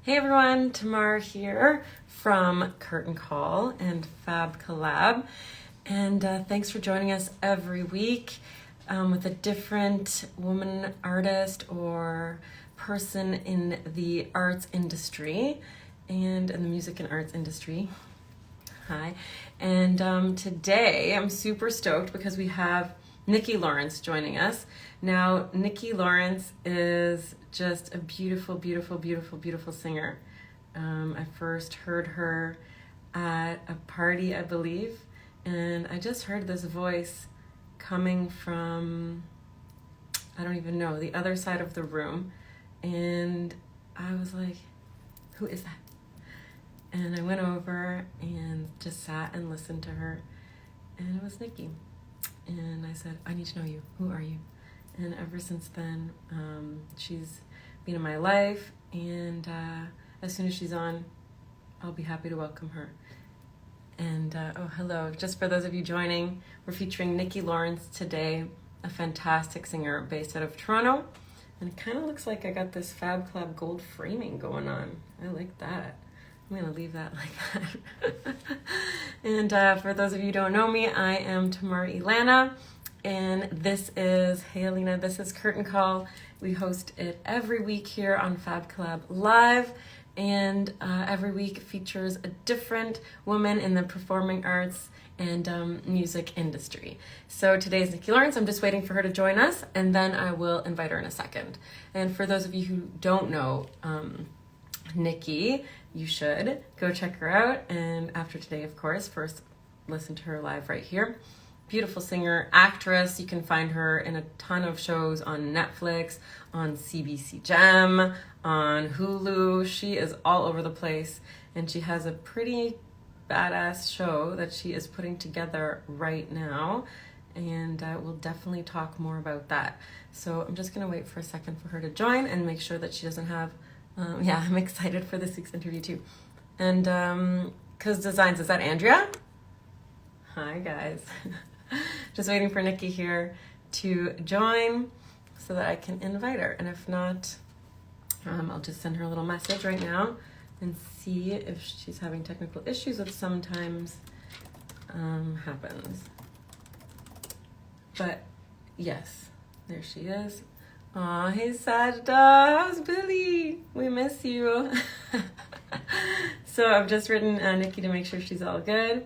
Hey everyone, Tamar here from Curtain Call and Fab Collab. And thanks for joining us every week with a different woman artist or person in the arts industry and in the music and arts industry. Hi. And today I'm super stoked because we have Nicky Lawrence joining us. Now, Nicky Lawrence is just a beautiful, beautiful, beautiful, beautiful singer. I first heard her at a party, I believe, and I just heard this voice coming from, I don't even know, the other side of the room. And I was like, who is that? And I went over and just sat and listened to her, and it was Nicky. And I said, I need to know you. Who are you? And ever since then, she's been in my life, and as soon as she's on, I'll be happy to welcome her. And oh, hello. Just for those of you joining, we're featuring Nicky Lawrence today, a fantastic singer based out of Toronto. And it kind of looks like I got this Fab Collab gold framing going on. I like that. I'm going to leave that like that. And for those of you who don't know me, I am Tamar Ilana. And this is, hey Alina, this is Curtain Call. We host it every week here on Fab Collab Live. And every week features a different woman in the performing arts and music industry. So today's Nicky Lawrence. I'm just waiting for her to join us, and then I will invite her in a second. And for those of you who don't know Nicky, you should go check her out. And after today, of course, first listen to her live right here. Beautiful singer, actress. You can find her in a ton of shows on Netflix, on CBC Gem, on Hulu. She is all over the place, and she has a pretty badass show that she is putting together right now, and we'll definitely talk more about that. So I'm just gonna wait for a second for her to join and make sure that she doesn't have yeah, I'm excited for this week's interview too. And Cause Designs, is that Andrea? Hi guys. Just waiting for Nicky here to join so that I can invite her. And if not, I'll just send her a little message right now and see if she's having technical issues, which sometimes happens. But yes, there she is. Aw, hey Sajda, how's Billy? We miss you. So I've just written Nicky to make sure she's all good.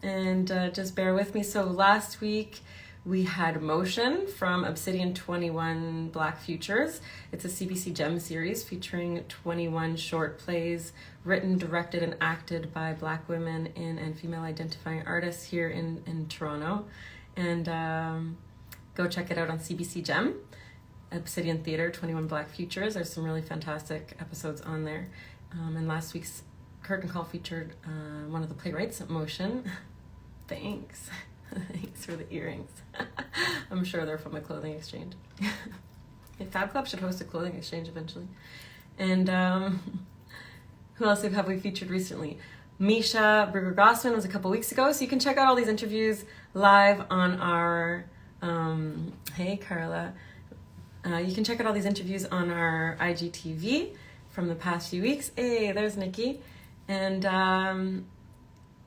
And just bear with me. So last week we had Motion from Obsidian 21 Black Futures. It's a CBC Gem series featuring 21 short plays written, directed, and acted by Black women and female identifying artists here in Toronto. And go check it out on CBC Gem. Obsidian Theatre, 21 Black Futures. There's some really fantastic episodes on there. And last week's Curtain Call featured one of the playwrights, Motion. Thanks. Thanks for the earrings. I'm sure they're from a clothing exchange. Fab Club should host a clothing exchange eventually. And who else have we featured recently? Misha Brugger-Gossman was a couple weeks ago, so you can check out all these interviews live on our, hey Carla, you can check out all these interviews on our IGTV from the past few weeks. Hey, there's Nicky. And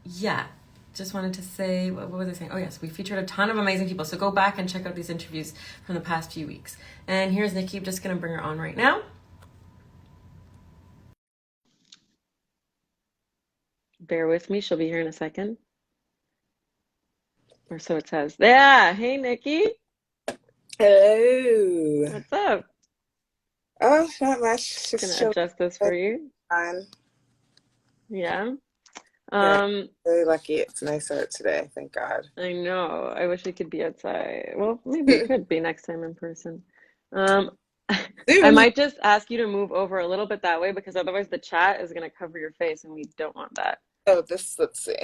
yeah, just wanted to say, what was I saying? Oh yes, we featured a ton of amazing people. So go back and check out these interviews from the past few weeks. And here's Nicky. I'm just going to bring her on right now. Bear with me. She'll be here in a second. Or so it says. Yeah. Hey, Nicky. Hello. What's up? Oh, not much. Just gonna adjust this for you. Fine. Yeah. Really lucky. It's nice out today. Thank God. I know. I wish we could be outside. Well, maybe it could be next time in person. I might just ask you to move over a little bit that way because otherwise the chat is gonna cover your face and we don't want that. Oh, let's see.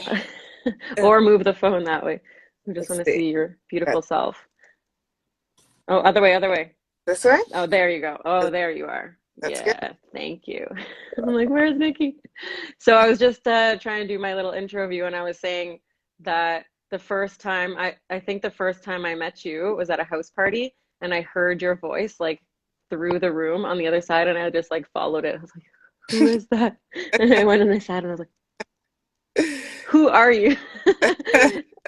Or move the phone that way. We just want to see your beautiful self. Oh, other way. This way? Oh, there you go. Oh, there you are. That's yeah, good. Thank you. I'm like, where's Nicky? So I was just trying to do my little intro of you, and I was saying that the first time, I think the first time I met you was at a house party, and I heard your voice like through the room on the other side, and I just like followed it. I was like, who is that? And I went and I sat and I was like, who are you?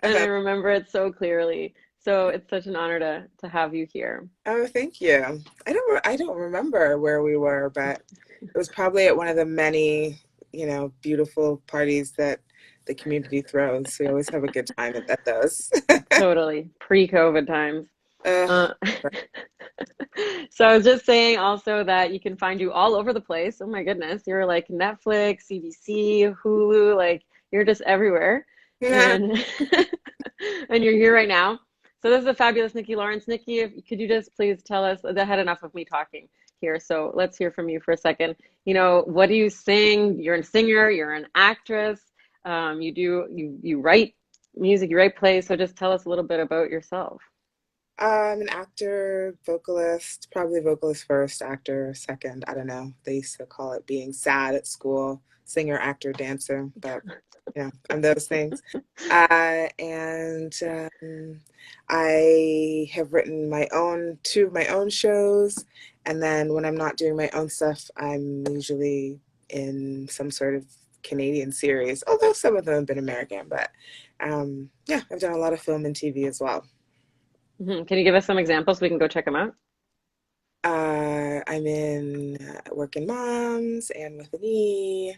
And I remember it so clearly. So it's such an honor to have you here. Oh, thank you. I don't remember where we were, but it was probably at one of the many, beautiful parties that the community throws. We always have a good time at those. Totally. Pre-COVID times. uh, Uh, so I was just saying also that you can find you all over the place. Oh my goodness, you're like Netflix, CBC, Hulu, like you're just everywhere. yeah. And and you're here right now. So this is a fabulous Nicky Lawrence. Nicky, could you just please tell us, I had enough of me talking here, so let's hear from you for a second. What do you sing? You're a singer, you're an actress, you write music, you write plays, so just tell us a little bit about yourself. I'm an actor, vocalist, probably vocalist first, actor second. I don't know. They used to call it being sad at school, singer, actor, dancer, but I'm those things. And I have written two of my own shows. And then when I'm not doing my own stuff, I'm usually in some sort of Canadian series, although some of them have been American. But yeah, I've done a lot of film and TV as well. Can you give us some examples so we can go check them out? I'm in Working Moms, and with an E,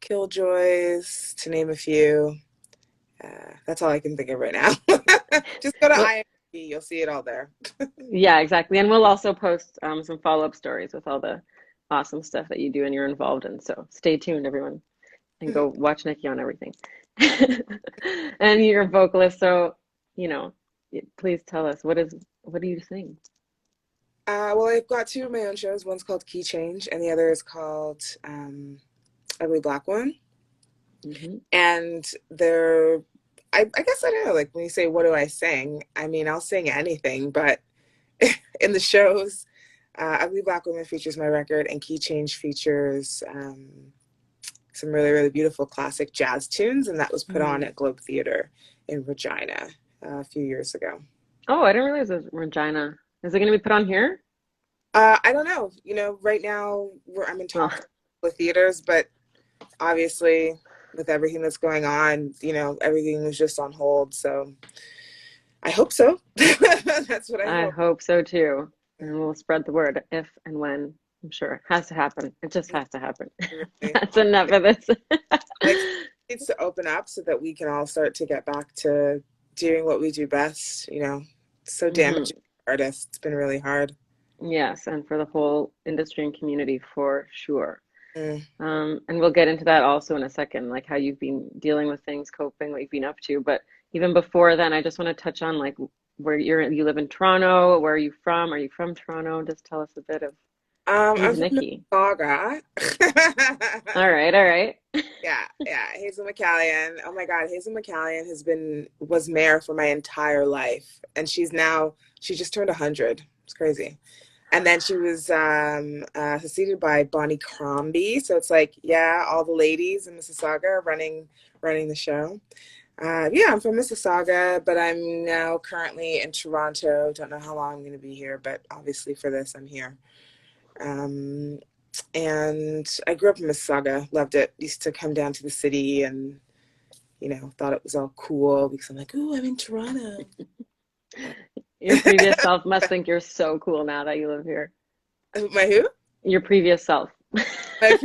Killjoys, to name a few. That's all I can think of right now. Just go to Well, IMDb, you'll see it all there. yeah, exactly. And we'll also post some follow-up stories with all the awesome stuff that you do and you're involved in. So stay tuned, everyone, and go watch Nicky on everything. And you're a vocalist, so please tell us what do you sing? Well, I've got two of my own shows. One's called Key Change, and the other is called Ugly Black Woman. Mm-hmm. And I guess I don't know, like when you say, what do I sing? I mean, I'll sing anything, but in the shows, Ugly Black Woman features my record, and Key Change features some really, really beautiful classic jazz tunes, and that was put on at Globe Theater in Regina a few years ago. Oh, I didn't realize it was Regina. Is it going to be put on here? I don't know. Right now I'm in talks with theaters, but obviously with everything that's going on, everything was just on hold. So I hope so. That's what I I hope. hope so too. And we'll spread the word if and when. I'm sure it has to happen. It just has to happen. Really. That's enough of this. Like, it needs to open up so that we can all start to get back to doing what we do best. It's so damaging for artists. It's been really hard. Yes, and for the whole industry and community for sure. Mm. And we'll get into that also in a second, like how you've been dealing with things, coping, what you've been up to. But even before then, I just want to touch on like where you live in Toronto. Where are you from? Are you from Toronto? Just tell us a bit of I'm who's from Nicky. Mississauga. All right. Yeah. Hazel McCallion. Oh my God, Hazel McCallion was mayor for my entire life, and she just turned 100. It's crazy. And then she was succeeded by Bonnie Crombie. So it's like, yeah, all the ladies in Mississauga are running the show. Yeah, I'm from Mississauga, but I'm now currently in Toronto. Don't know how long I'm going to be here, but obviously for this, I'm here. And I grew up in Mississauga, loved it. Used to come down to the city and, thought it was all cool because I'm like, ooh, I'm in Toronto. Your previous self must think you're so cool now that you live here. My who? Your previous self. My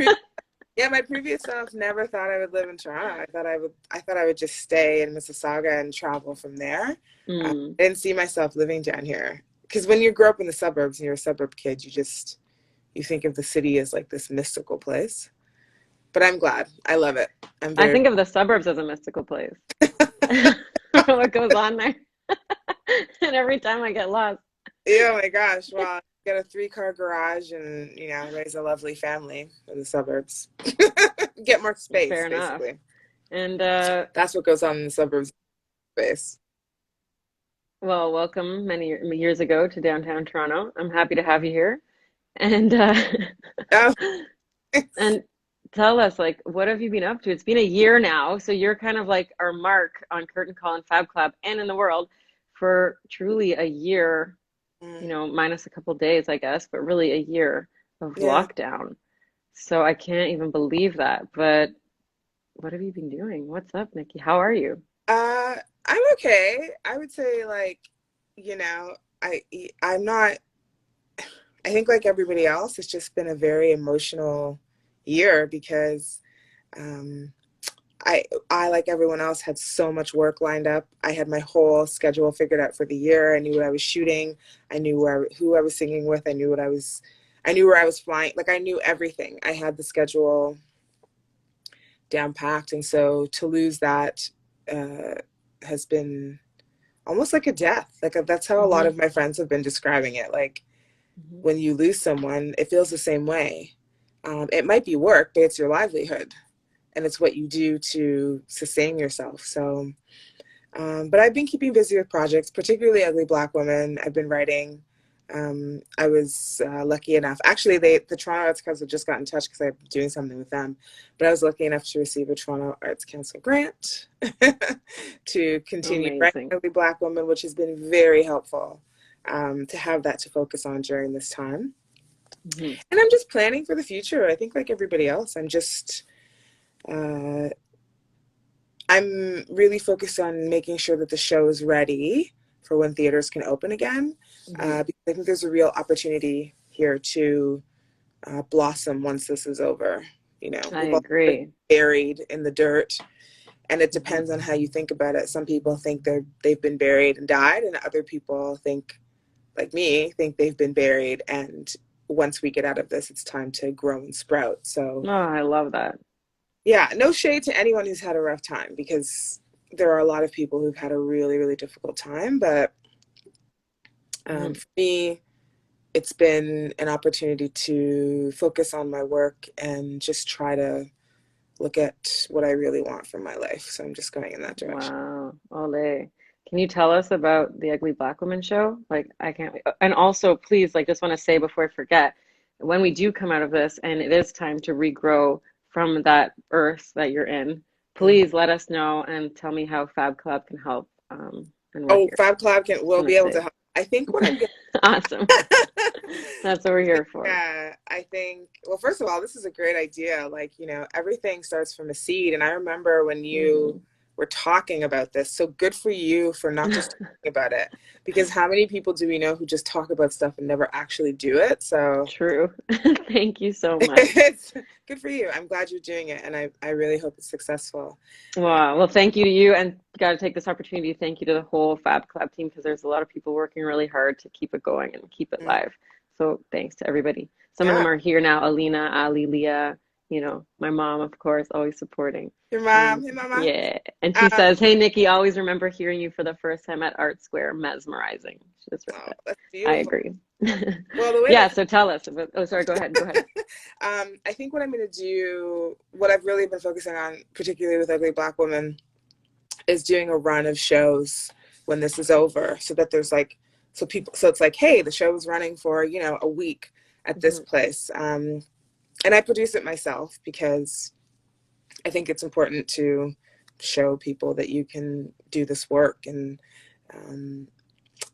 previous self never thought I would live in Toronto. I thought I would just stay in Mississauga and travel from there. I didn't see myself living down here. Because when you grow up in the suburbs and you're a suburb kid, you think of the city as like this mystical place. But I'm glad. I love it. I think of the suburbs as a mystical place. What goes on there? And every time I get lost. Yeah, oh my gosh. Well, get a 3-car garage and, raise a lovely family in the suburbs. Get more space, Fair enough. basically. And that's what goes on in the suburbs space. Well, welcome many years ago to downtown Toronto. I'm happy to have you here. And and tell us, like, what have you been up to? It's been a year now, so you're kind of like our mark on Curtain Call and Fab Club and in the world for truly a year, minus a couple days, I guess, but really a year of lockdown. So I can't even believe that. But what have you been doing? What's up, Nicky? How are you? Uh, I'm okay. I would say like, you know, I I'm not I think like everybody else, it's just been a very emotional year because um I like everyone else had so much work lined up. I had my whole schedule figured out for the year. I knew what I was shooting. I knew who I was singing with. I knew where I was flying. Like I knew everything. I had the schedule down packed, and so to lose that uh, has been almost like a death. Like that's how a lot Hmm. of my friends have been describing it. Like Hmm. when you lose someone, it feels the same way. It might be work, but it's your livelihood, and it's what you do to sustain yourself. So, but I've been keeping busy with projects, particularly Ugly Black Women. I've been writing. I was lucky enough. Actually, the Toronto Arts Council just got in touch because I'm doing something with them. But I was lucky enough to receive a Toronto Arts Council grant to continue writing Amazing. Ugly Black Women, which has been very helpful to have that to focus on during this time. Hmm. And I'm just planning for the future. I think like everybody else, uh, I'm really focused on making sure that the show is ready for when theaters can open again. Hmm. Because I think there's a real opportunity here to blossom once this is over. You know, I we've all been agree. buried in the dirt, and it Hmm. depends on how you think about it. Some people think they've been buried and died, and other people think, like me, think they've been buried, and once we get out of this, it's time to grow and sprout. So Oh, I love that. yeah, no shade to anyone who's had a rough time because there are a lot of people who've had a really, really difficult time. But Hmm. for me, it's been an opportunity to focus on my work and just try to look at what I really want from my life. So I'm just going in that direction. Wow. Ole. Can you tell us about the Ugly Black Woman show? Like, I can't wait. And also, please, like, just want to say before I forget, when we do come out of this and it is time to regrow from that earth that you're in, Mhm. please let us know and tell me how Fab Club can help. And we're Oh, here. Fab Club will Just want be to able to say, help. I think what I'm awesome. That's what we're here for. Yeah, I think, well, first of all, this is a great idea. Like, everything starts from a seed. And I remember when you Mhm. were talking about this. So good for you for not just talking about it. Because how many people do we know who just talk about stuff and never actually do it? So True. Thank you so much. it's good for you. I'm glad you're doing it. And I really hope it's successful. Wow. Well, thank you to you, and got to take this opportunity to thank you to the whole Fab Club team because there's a lot of people working really hard to keep it going and keep it Mm, live. So thanks to everybody. Some of yeah. them are here now. Alina, Ali, Leah, my mom, of course, always supporting. Your mom. And Hey, mama. yeah, and she Um, says, "Hey, Nikki, always remember hearing you for the first time at Art Square. Mesmerizing." She just wrote oh, that. that's I beautiful. agree. Well, the way Yeah. that So tell us about. Oh, sorry. Go ahead. Go ahead. I think what I'm going to do, what I've really been focusing on, particularly with Ugly Black Women, is doing a run of shows when this is over, so that there's like, so it's like, hey, the show is running for a week at this Hmm. place, and I produce it myself because I think it's important to show people that you can do this work um,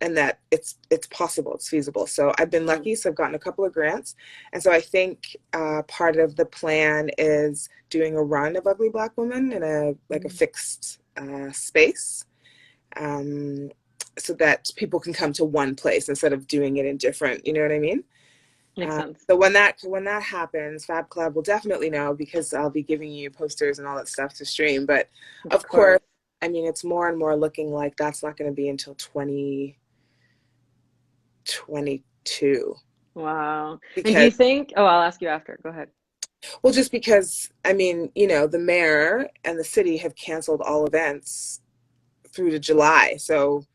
and that it's possible, it's feasible. So I've been Hmm. lucky, so I've gotten a couple of grants, and so I think part of the plan is doing a run of Ugly Black Women in a fixed space, um, so that people can come to one place instead of doing it in different. You know what I mean? Makes sense. So when that happens, Fab Club will definitely know because I'll be giving you posters and all that stuff to stream. But Of of course. course, I mean, it's more and more looking like that's not going to be until 2022 Wow. And do because, you think, oh, I'll ask you after. Go ahead. well, just because, I mean, the mayor and the city have canceled all events through to July. So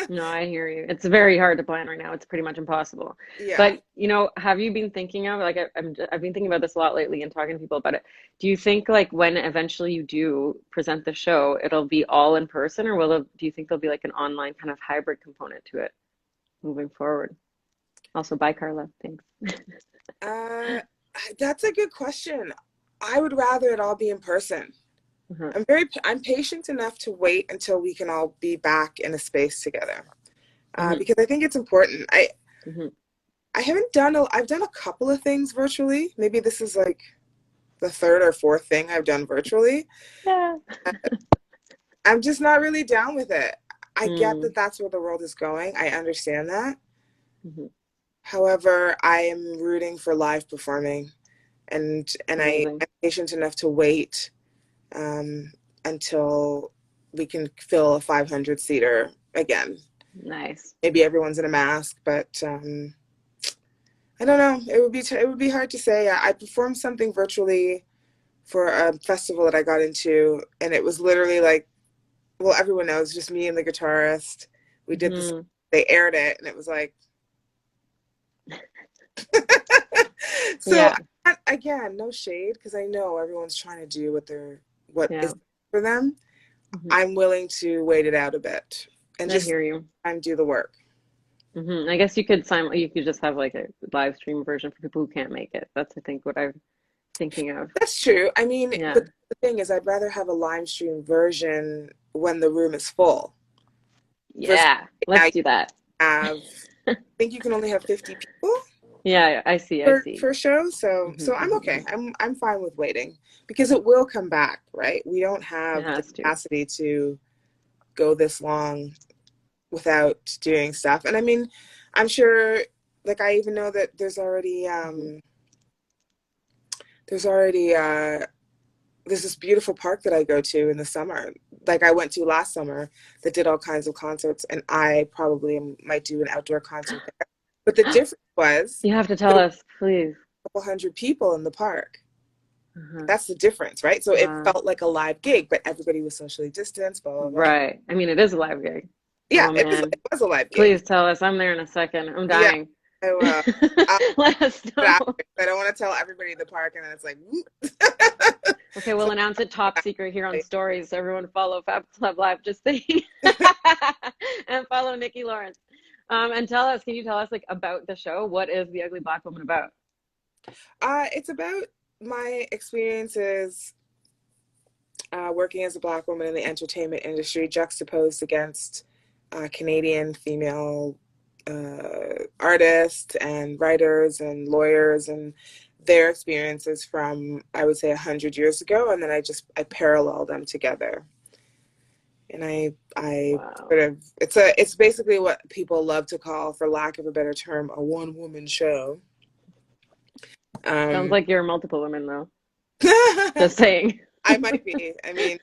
No, I hear you. It's very hard to plan right now. It's pretty much impossible. yeah. But, have you been thinking of, like, I've been thinking about this a lot lately and talking to people about it. Do you think, like, when eventually you do present the show, it'll be all in person, or do you think there'll be like an online kind of hybrid component to it moving forward? Also, bye, Carla. Thanks. Uh, that's a good question. I would rather it all be in person. Uh-huh. I'm patient enough to wait until we can all be back in a space together, Hmm. because I think it's important. Hmm. I've done a couple of things virtually. Maybe this is like the third or fourth thing I've done virtually. Yeah. I'm just not really down with it. I get Mm. that that's where the world is going. I understand that. Hmm. However, I am rooting for live performing, I'm Amazing. patient enough to wait until we can fill a 500 seater again. Nice. Maybe everyone's in a mask, but I don't know. It would be hard to say. I performed something virtually for a festival that I got into, and it was literally like, well, everyone knows, just me and the guitarist. We did this. Hmm. They aired it, and it was like, so Yeah. again, no shade, because I know everyone's trying to do what Yeah. is for them. Hmm. I'm willing to wait it out a bit and I just hear you. do the work. I guess you could just have like a live stream version for people who can't make it. That's I think what I'm thinking of. That's true. I mean, Yeah. but the thing is, I'd rather have a live stream version when the room is full. Versus Yeah. now Let's you do that. have, I think you can only have 50 people Yeah, I see. I see. for a show. So Hmm. I'm Hmm. okay. I'm fine with waiting because it will come back, right? We don't It have the has to. capacity to go this long without doing stuff. And I mean, I'm sure, like, I even know that Hmm. there's already there's this beautiful park that I go to in the summer, like I went to last summer, that did all kinds of concerts, and I probably might do an outdoor concert there. But the difference was You have to there tell were us, please. a couple hundred people in the park. Uh-huh. That's the difference, right? So it Wow. felt like a live gig, but everybody was socially distanced, blah, blah, blah. Right. I mean, it is a live gig. Yeah, Oh man. it was a live gig. Please tell us. I'm there in a second. I'm Yeah, dying. I will. I'll Let us put it out know. there. I don't want to tell everybody in the park, and then it's like, whoop. Okay, we'll So announce it top secret here on stories. So everyone follow Fab Club Live. Just saying. And follow Nikki Lawrence. And can you tell us like about the show? What is The Ugly Black Woman about? it's about my experiences working as a Black woman in the entertainment industry, juxtaposed against Canadian female artists and writers and lawyers, and their experiences from, I would say, 100 years ago, and then I parallel them together. And I Wow. sort of, it's basically what people love to call, for lack of a better term, a one woman show. Sounds Um, like you're multiple women though. I Just saying. might be. I mean,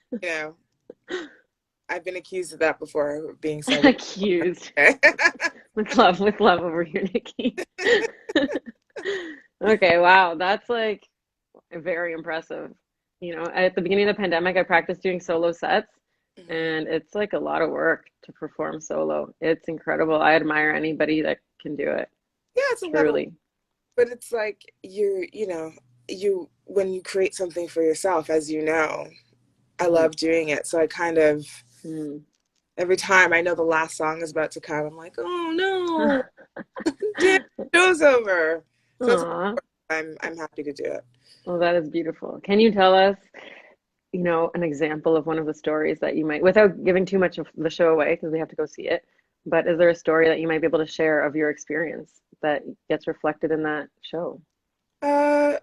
I've been accused of that before, being several. Accused. With love over here, Nikki. Okay, wow. That's like very impressive. At the beginning of the pandemic, I practiced doing solo sets, Mhm. and it's like a lot of work to perform solo. It's incredible. I admire anybody that can do it, Yeah, it's a lot of, truly. but it's like you when you create something for yourself, as you know, I Hmm. love doing it. So I kind of, Hmm. every time I know the last song is about to come, I'm like, oh no, damn, show's over. So it's, Aw. I'm happy to do it. Well, that is beautiful. Can you tell us, an example of one of the stories that you might, without giving too much of the show away, because we have to go see it, but is there a story that you might be able to share of your experience that gets reflected in that show? Uh,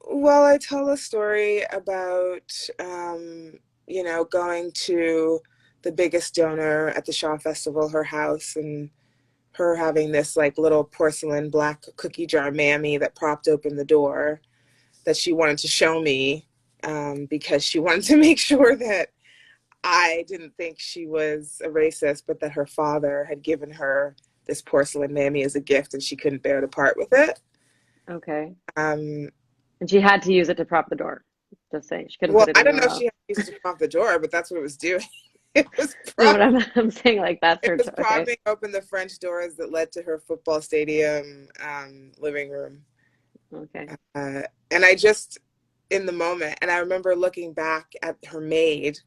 well, I tell a story about, going to the biggest donor at the Shaw Festival, her house, and her having this like little porcelain black cookie jar mammy that propped open the door, that she wanted to show me, because she wanted to make sure that I didn't think she was a racist, but that her father had given her this porcelain mammy as a gift and she couldn't bear to part with it. Okay. Um, And she had to use it to prop the door. Just saying. She couldn't well, put it I don't know anywhere if she else. had to use it to prop the door, but that's what it was doing. It was No, but prop I'm saying like that's it her. was Okay. propping open the French doors that led to her football stadium living room. Okay. Uh, and I just, in the moment, and I remember looking back at her maid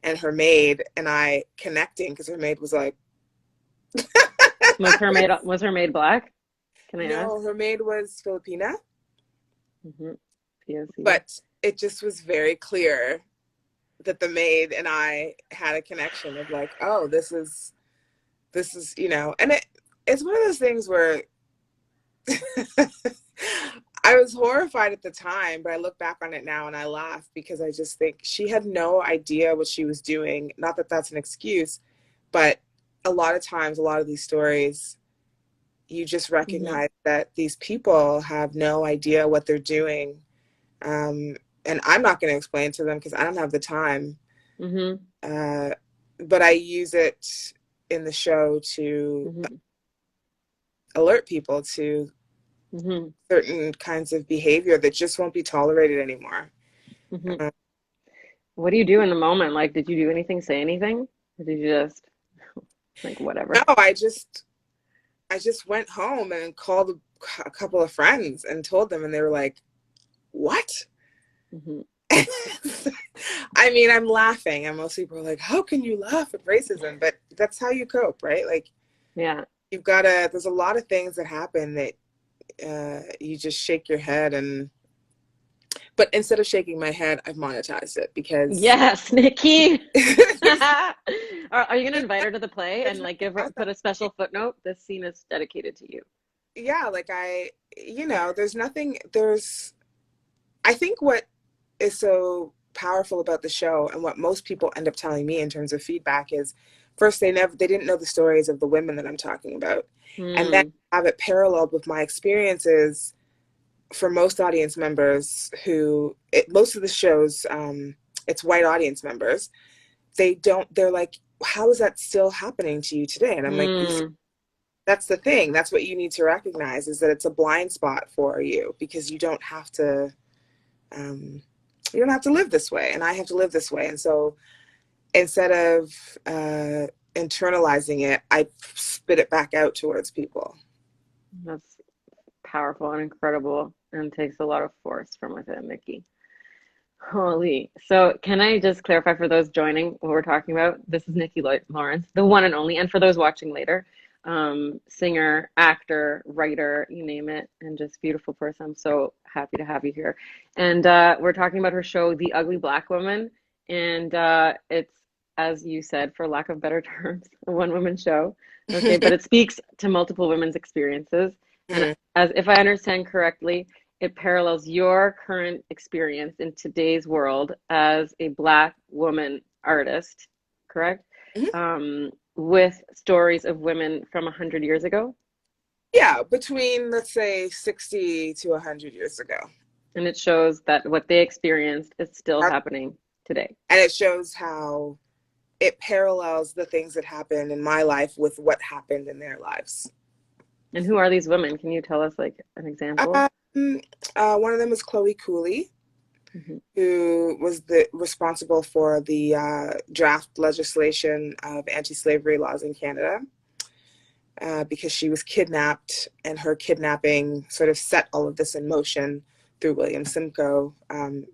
and I connecting, because her maid was like, Was her maid black? Can I ask? no, her maid was Filipina, Mm-hmm. POC. but it just was very clear that the maid and I had a connection of like, oh, this is, and it's one of those things where I was horrified at the time, but I look back on it now and I laugh because I just think she had no idea what she was doing. Not that that's an excuse, but a lot of times, a lot of these stories, you just Mm-hmm. recognize that these people have no idea what they're doing. And I'm not going to explain to them because I don't have the time. Mm-hmm. Uh, but I use it in the show to Mm-hmm. alert people to Mm-hmm. certain kinds of behavior that just won't be tolerated anymore. Mm-hmm. Uh, What do you do in the moment? Like, did you do anything, say anything? Or did you just like no, whatever? I just went home and called a couple of friends and told them, and they were like, "What?" Mm-hmm. I mean, I'm laughing, and most people are like, "How can you laugh at racism?" But that's how you cope, right? Like, Yeah. you've got to. There's a lot of things that happen that you just shake your head and. But instead of shaking my head, I've monetized it because Yes, Nikki. there's, Are you gonna invite her to the play there's and no like give her process. put a special footnote? This scene is dedicated to you. Yeah, like there's nothing. I think what is so powerful about the show and what most people end up telling me in terms of feedback is first they didn't know the stories of the women that I'm talking about, and then Hmm. have it paralleled with my experiences for most audience members most of the shows, it's white audience members. They're like, how is that still happening to you today? And I'm like, Hmm. that's the thing. That's what you need to recognize, is that it's a blind spot for you because um, you don't have to live this way, and I have to live this way. And so instead of internalizing it, I spit it back out towards people. That's powerful and incredible and takes a lot of force from within, Nikki. Holy. So, can I just clarify for those joining what we're talking about? This is Nikki Lawrence, the one and only, and for those watching later, singer, actor, writer, you name it, and just beautiful person. I'm so happy to have you here. And we're talking about her show, The Ugly Black Woman. And it's, as you said, for lack of better terms, a one-woman show. Okay, but it speaks to multiple women's experiences. And Mhm. as if I understand correctly, it parallels your current experience in today's world as a Black woman artist, correct? Mhm. With stories of women from 100 years ago. Yeah, between let's say 60 to 100 years ago. And it shows that what they experienced is still happening today. And it shows how it parallels the things that happened in my life with what happened in their lives. And who are these women? Can you tell us like an example? One of them is Chloe Cooley, Hmm. who was responsible for the draft legislation of anti-slavery laws in Canada, because she was kidnapped, and her kidnapping sort of set all of this in motion through William Simcoe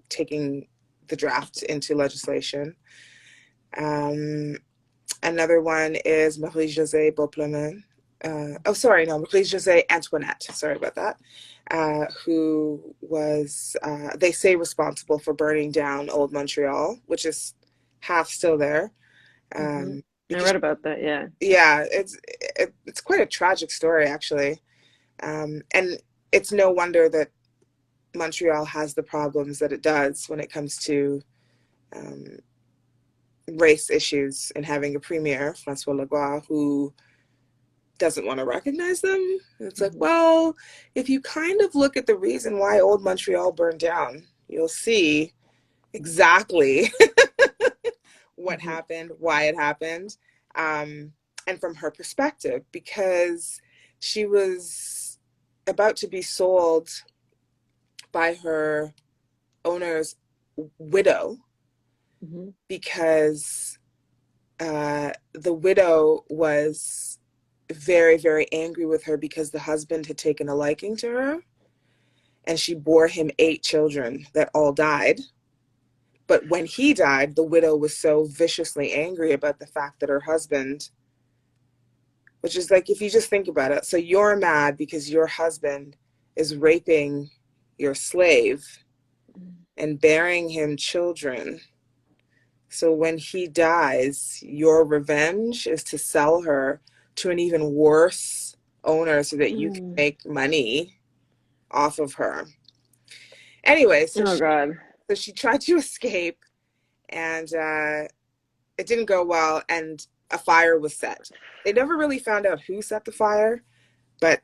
taking the draft into legislation. Um, Another one is Marie-Josée Beauplemin. Marie-Josée Antoinette. Sorry about that. Who was, they say, responsible for burning down Old Montreal, which is half still there. Hmm. I Because, read about that, yeah. yeah, it's quite a tragic story, actually. And it's no wonder that Montreal has the problems that it does when it comes to um, race issues, and having a premier, Francois Legault, who doesn't want to recognize them. It's like, Hmm. well, if you kind of look at the reason why old Montreal burned down, you'll see exactly what Hmm. happened, why it happened, and from her perspective, because she was about to be sold by her owner's widow, Hmm. because the widow was very, very angry with her because the husband had taken a liking to her, and she bore him 8 children that all died. But when he died, the widow was so viciously angry about the fact that her husband, which is like, if you just think about it, so you're mad because your husband is raping your slave and bearing him children. So when he dies, your revenge is to sell her to an even worse owner so that you can make money off of her. Anyway, so Oh God. she tried to escape, and it didn't go well, and a fire was set. They never really found out who set the fire, but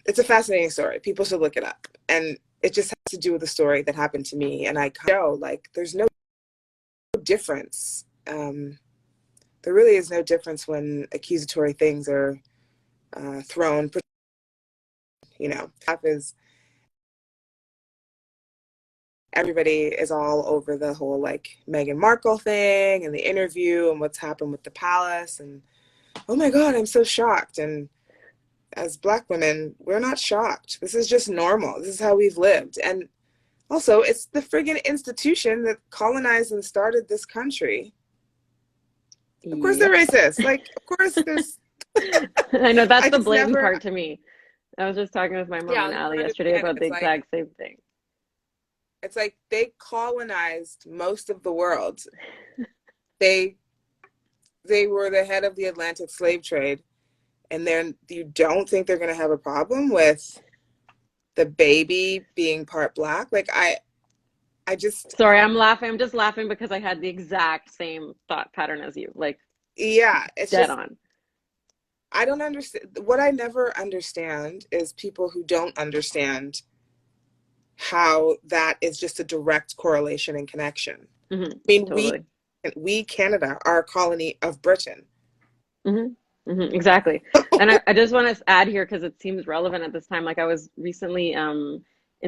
it's a fascinating story. People should look it up. And it just has to do with the story that happened to me. And I know, like, there's no difference. There really is no difference when accusatory things are thrown. You know, everybody is all over the whole like Meghan Markle thing and the interview and what's happened with the palace, and oh my God, I'm so shocked. And as Black women, we're not shocked. This is just normal. This is how we've lived. And also, it's the friggin' institution that colonized and started this country. Of course they're racist. Like, of course there's... I know, that's the blatant part to me. I was just talking with my mom and Allie yesterday about the exact same thing. It's like they colonized most of the world. They were the head of the Atlantic slave trade. And then you don't think they're going to have a problem with the baby being part Black? Like, I just... Sorry, I'm laughing. I'm just laughing because I had the exact same thought pattern as you. Like, yeah, it's dead just, on. I don't understand. What I never understand is people who don't understand how that is just a direct correlation and connection. Mm-hmm, I mean, totally. we Canada are a colony of Britain. Mm-hmm. Mm-hmm, exactly. And I just want to add here because it seems relevant at this time. Like, I was recently in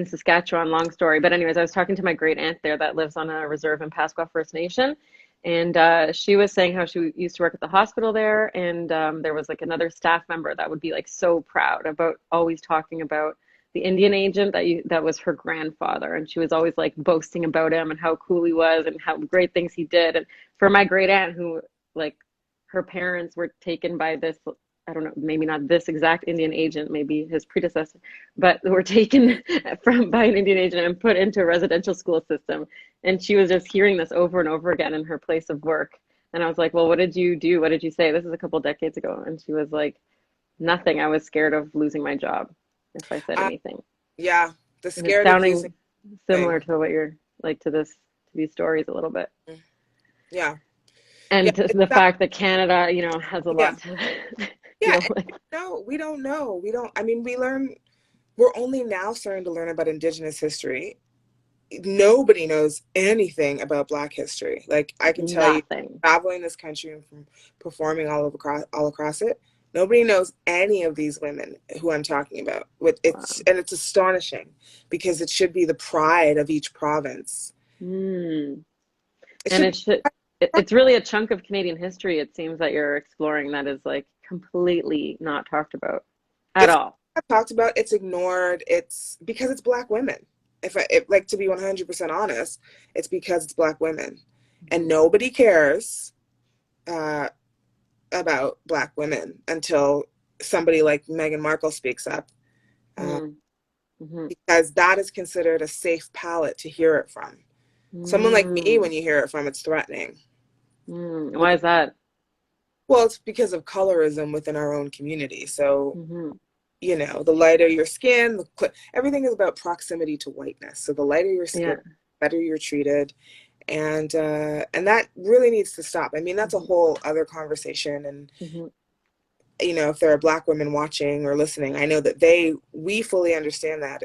Saskatchewan, long story. But anyways, I was talking to my great aunt there that lives on a reserve in Pasqua First Nation. And she was saying how she used to work at the hospital there. And there was like another staff member that would be like so proud about always talking about the Indian agent that was her grandfather. And she was always like boasting about him and how cool he was and how great things he did. And for my great aunt, who like, her parents were taken by this, I don't know, maybe not this exact Indian agent, maybe his predecessor, but were taken by an Indian agent and put into a residential school system. And she was just hearing this over and over again in her place of work. And I was like, well, what did you do? What did you say? This is a couple decades ago. And she was like, nothing. I was scared of losing my job if I said anything. Yeah, the scared of losing sounding similar to what you're like to these stories a little bit. Yeah. And the fact that Canada, you know, has a lot to deal with. No, we don't know. I mean, we're only now starting to learn about Indigenous history. Nobody knows anything about Black history. Like, I can tell you, traveling this country and from performing all across it, nobody knows any of these women who I'm talking about. And it's astonishing because it should be the pride of each province. It's really a chunk of Canadian history, it seems, that you're exploring that is like completely not talked about at all. It's not talked about, it's ignored. It's because it's Black women. If like, to be 100% honest, it's because it's Black women. And nobody cares about Black women until somebody like Meghan Markle speaks up. Because that is considered a safe palette to hear it from. Someone like me, when you hear it from, it's threatening. Why is that? Well, it's because of colorism within our own community. So, you know, the lighter your skin, everything is about proximity to whiteness. So the lighter your skin, the better you're treated. And that really needs to stop. I mean, that's a whole other conversation. And, you know, if there are Black women watching or listening, I know that we fully understand that.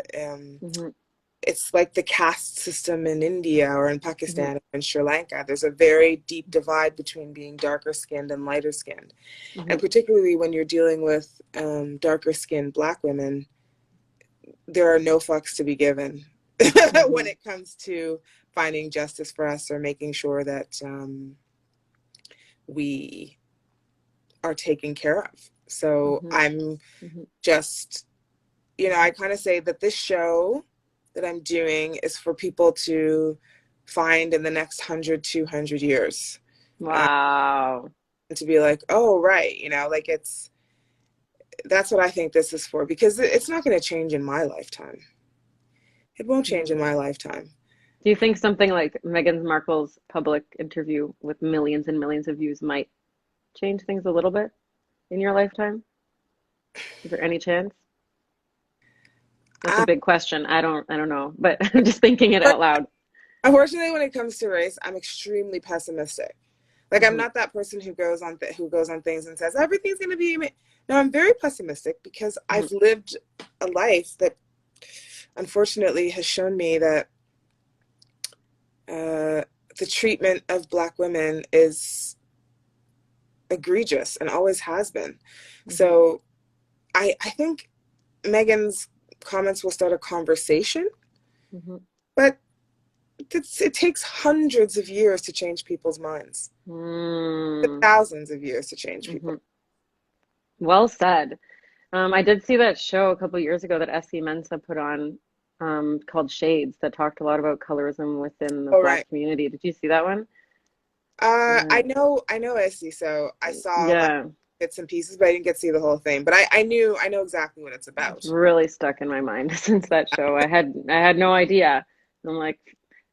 It's like the caste system in India or in Pakistan or in Sri Lanka. There's a very deep divide between being darker skinned and lighter skinned. And particularly when you're dealing with darker skinned Black women, there are no fucks to be given when it comes to finding justice for us or making sure that we are taken care of. So I'm just, you know, I kind of say that this show that I'm doing is for people to find in the next 100, 200 years. Wow. And to be like, oh, right. You know, like that's what I think this is for, because it's not going to change in my lifetime. It won't change in my lifetime. Do you think something like Meghan Markle's public interview with millions and millions of views might change things a little bit in your lifetime? Is there any chance? That's a I, big question. I don't know, but I'm just thinking it out loud. unfortunately, when it comes to race, I'm extremely pessimistic. Like I'm Hmm. not that person who goes on who goes on things and says everything's going to be. No, I'm very pessimistic because Hmm. I've lived a life that unfortunately has shown me that the treatment of Black women is egregious and always has been. Hmm. So I think Megan's comments will start a conversation, Hmm. but it takes hundreds of years to change people's minds, Mm. thousands of years to change people. Hmm. Well said. I did see that show a couple years ago that S.E. Mensa put on, called Shades, that talked a lot about colorism within the All Black right. community. Did you see that one? I Yeah. know, Essie. So I saw like Yeah. bits and pieces, but I didn't get to see the whole thing. But I know exactly what it's It's about. really stuck in my mind since that show. I had no idea. I'm like,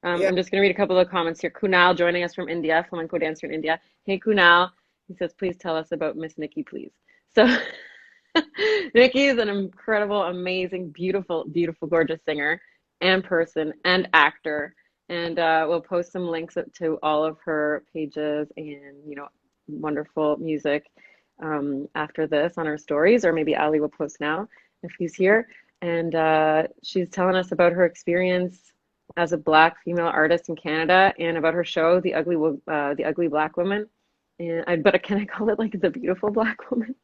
Yeah. I'm just gonna read a couple of comments here. Kunal joining us from India, flamenco dancer in India. Hey Kunal, he says, please tell us about Miss Nicky, please. So Nicky is an incredible, amazing, beautiful, beautiful, gorgeous singer and person and actor. And we'll post some links to all of her pages and wonderful music after this on our stories, or maybe Ali will post now if he's here. And she's telling us about her experience as a Black female artist in Canada and about her show, The Ugly Black Woman. But can I call it like The Beautiful Black Woman?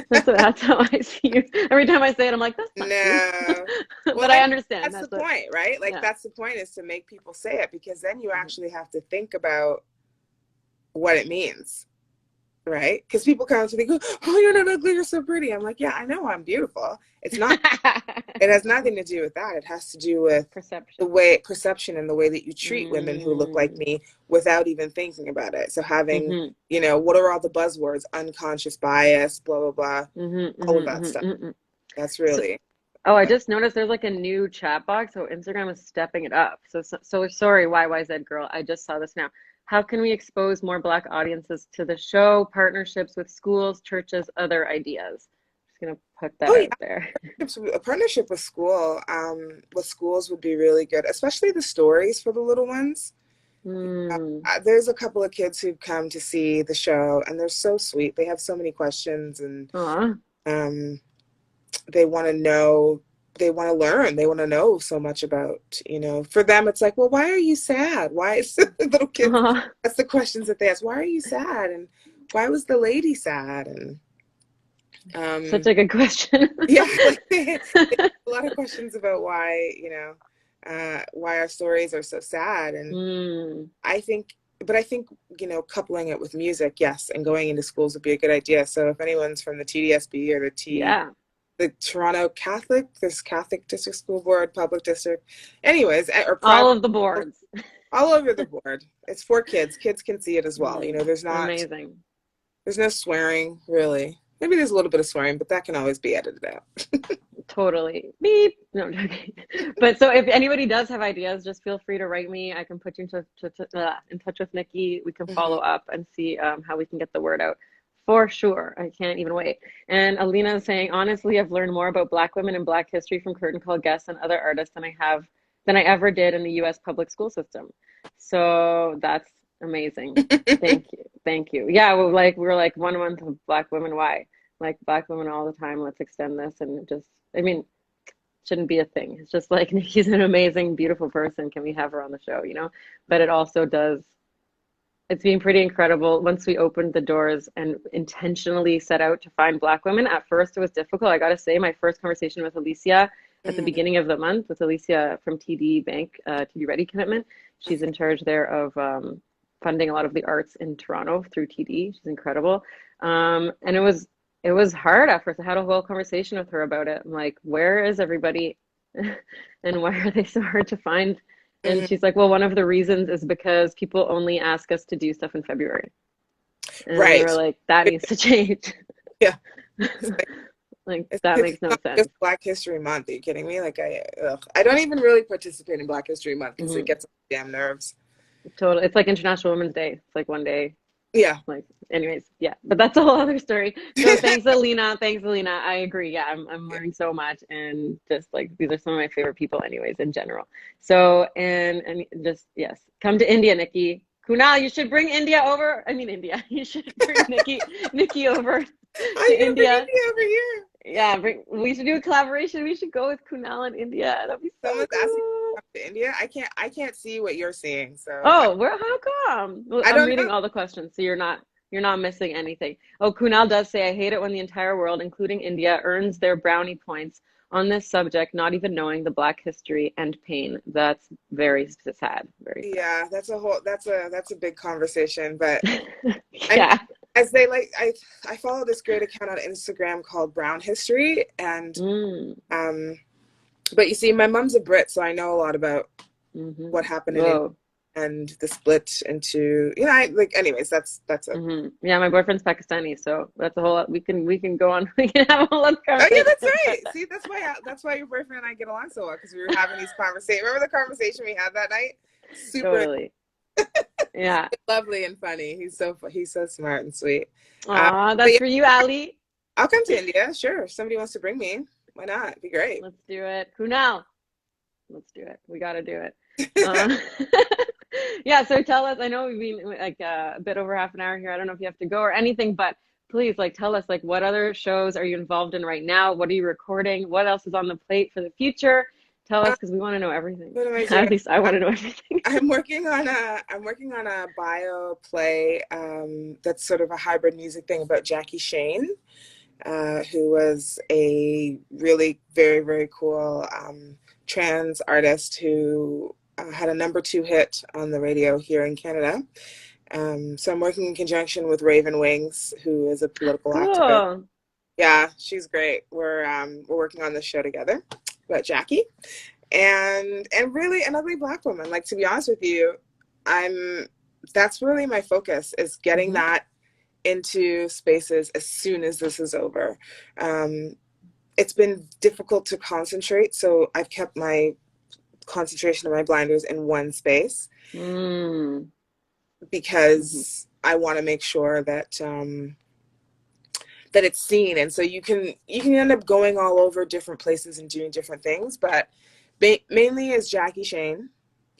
That's how I see you. Every time I say it, I'm like, that's not true. No. Well, But I understand. that's the That's what, point, right? Like yeah. that's the point is to make people say it because then you Mhm. actually have to think about what it means, right? Because people come to me, go, "Oh, you're not ugly, you're so pretty." I'm like, "Yeah, I know I'm beautiful. It's not. It has nothing to do with that. It has to do with the Perception. way perception and the way that you treat women who look like Mm. me without even thinking about it. So having, Hmm. what are all the buzzwords? Unconscious bias, blah blah blah, Hmm. all of Hmm. that stuff. Hmm. That's So, really. oh, I just noticed there's like a new chat box. So Instagram is stepping it up. So sorry, YYZ girl. I just saw this now. How can we expose more Black audiences to the show? Partnerships with schools, churches, other ideas. Just gonna put that Oh out yeah, there. a partnership with schools would be really good, especially the stories for the little ones. Mm. There's a couple of kids who've come to see the show, and they're so sweet. They have so many questions, and Aw. um, they want to know, they want to learn, they want to know so much about, for them, it's like, well, why are you sad? Why is little kids? Aw. That's the questions that they ask. Why are you sad? And why was the lady sad? And Such um, a good question. yeah, like they have a lot of questions about why our stories are so sad. And Mm. I think, but I think, coupling it with music, yes, and going into schools would be a good idea. So if anyone's from the TDSB or Yeah. the Toronto Catholic, this Catholic District School Board, Public District, anyways, or All private, of the boards. all over the board. It's for kids. Kids can see it as well. Mm. Amazing. There's no swearing really. Maybe there's a little bit of swearing, but that can always be edited out. Totally. Beep. No, I'm joking. But so if anybody does have ideas, just feel free to write me. I can put you in touch with Nicky. We can follow Hmm. up and see how we can get the word out. For sure. I can't even wait. And Alina is saying, honestly, I've learned more about Black women and Black history from Curtain Call guests and other artists than I ever did in the US public school system. So that's amazing. Thank you. Thank you. Yeah, we're like 1 month of Black women. Why? Like Black women all the time. Let's extend this and just I mean, shouldn't be a thing. It's just like Nikki's an amazing, beautiful person. Can we have her on the show, But it also does, it's been pretty incredible. Once we opened the doors and intentionally set out to find Black women, at first it was difficult. I got to say, my first conversation with Alicia at the Hmm. beginning of the month with Alicia from TD Bank, TD Ready Commitment. She's in charge there of funding a lot of the arts in Toronto through TD. She's incredible. And it was hard at first. I had a whole conversation with her about it. I'm like, where is everybody? And why are they so hard to find? And Hmm. she's like, well, one of the reasons is because people only ask us to do stuff in February. And we Right. were like, that needs to change. Yeah. It's like, Like, it's, that it's makes no not sense. just Black History Month. Are you kidding me? Like I don't even really participate in Black History Month because it Hmm. gets on my damn nerves. Totally. It's like International Women's Day. It's like one day. Yeah. Like, anyways, yeah, but that's a whole other story. So thanks, Alina. Thanks, Alina. I agree. Yeah, I'm learning so much, and just like these are some of my favorite people, anyways, in general. So and just yes, come to India, Nicky. Kunal, you should bring India over. I mean India. You should bring Nicky over How are to you gonna bring India. India over here? Yeah, we should do a collaboration. We should go with Kunal in India. That'd be so Someone's asking cool. me to come to India. I can't see what you're seeing, so Oh, where? How come? Well, I I'm don't reading know. all the questions, so you're not missing anything. Oh, Kunal does say, I hate it when the entire world, including India, earns their brownie points on this subject, not even knowing the Black history and pain. That's very sad. Very Yeah, that's a big conversation, but sad. I mean, Yeah. as they like, I follow this great account on Instagram called Brown History, and Mm. um, but you see, my mom's a Brit, so I know a lot about Mm-hmm. what happened in India Whoa. and the split into, anyways, that's a. Mm-hmm. Yeah, my boyfriend's Pakistani, so that's a whole. We can go on. We can have a whole other Oh yeah, conversation that's about right. that. See, that's why your boyfriend and I get along so well, because we were having these conversations. Remember the conversation we had that night? Super Totally. Yeah. lovely and funny. He's so smart and sweet. Aw, But that's yeah, for you, Ali. I'll come to India. Sure, if somebody wants to bring me, why not? It'd be great. Let's do it. Kunal, let's do it. We got to do it. Uh, yeah, so tell us. I know we've been like a bit over half an hour here. I don't know if you have to go or anything, but please, like, tell us, like, what other shows are you involved in right now? What are you recording? What else is on the plate for the future? Tell us, because we want to know everything. What am I doing? At least I want to know everything. I'm working on a bio play that's sort of a hybrid music thing about Jackie Shane, who was a really very, very cool trans artist who had a #2 hit on the radio here in Canada. So I'm working in conjunction with Raven Wings, who is a political activist. Cool. Yeah, she's great. We're working on this show together about Jackie, and really an ugly Black woman. Like, to be honest with you, that's really my focus, is getting Mm-hmm. that into spaces as soon as this is over. It's been difficult to concentrate, so I've kept my concentration of my blinders in one space Mm-hmm. because I want to make sure that that it's seen. And so you can end up going all over different places and doing different things, but mainly as Jackie Shane,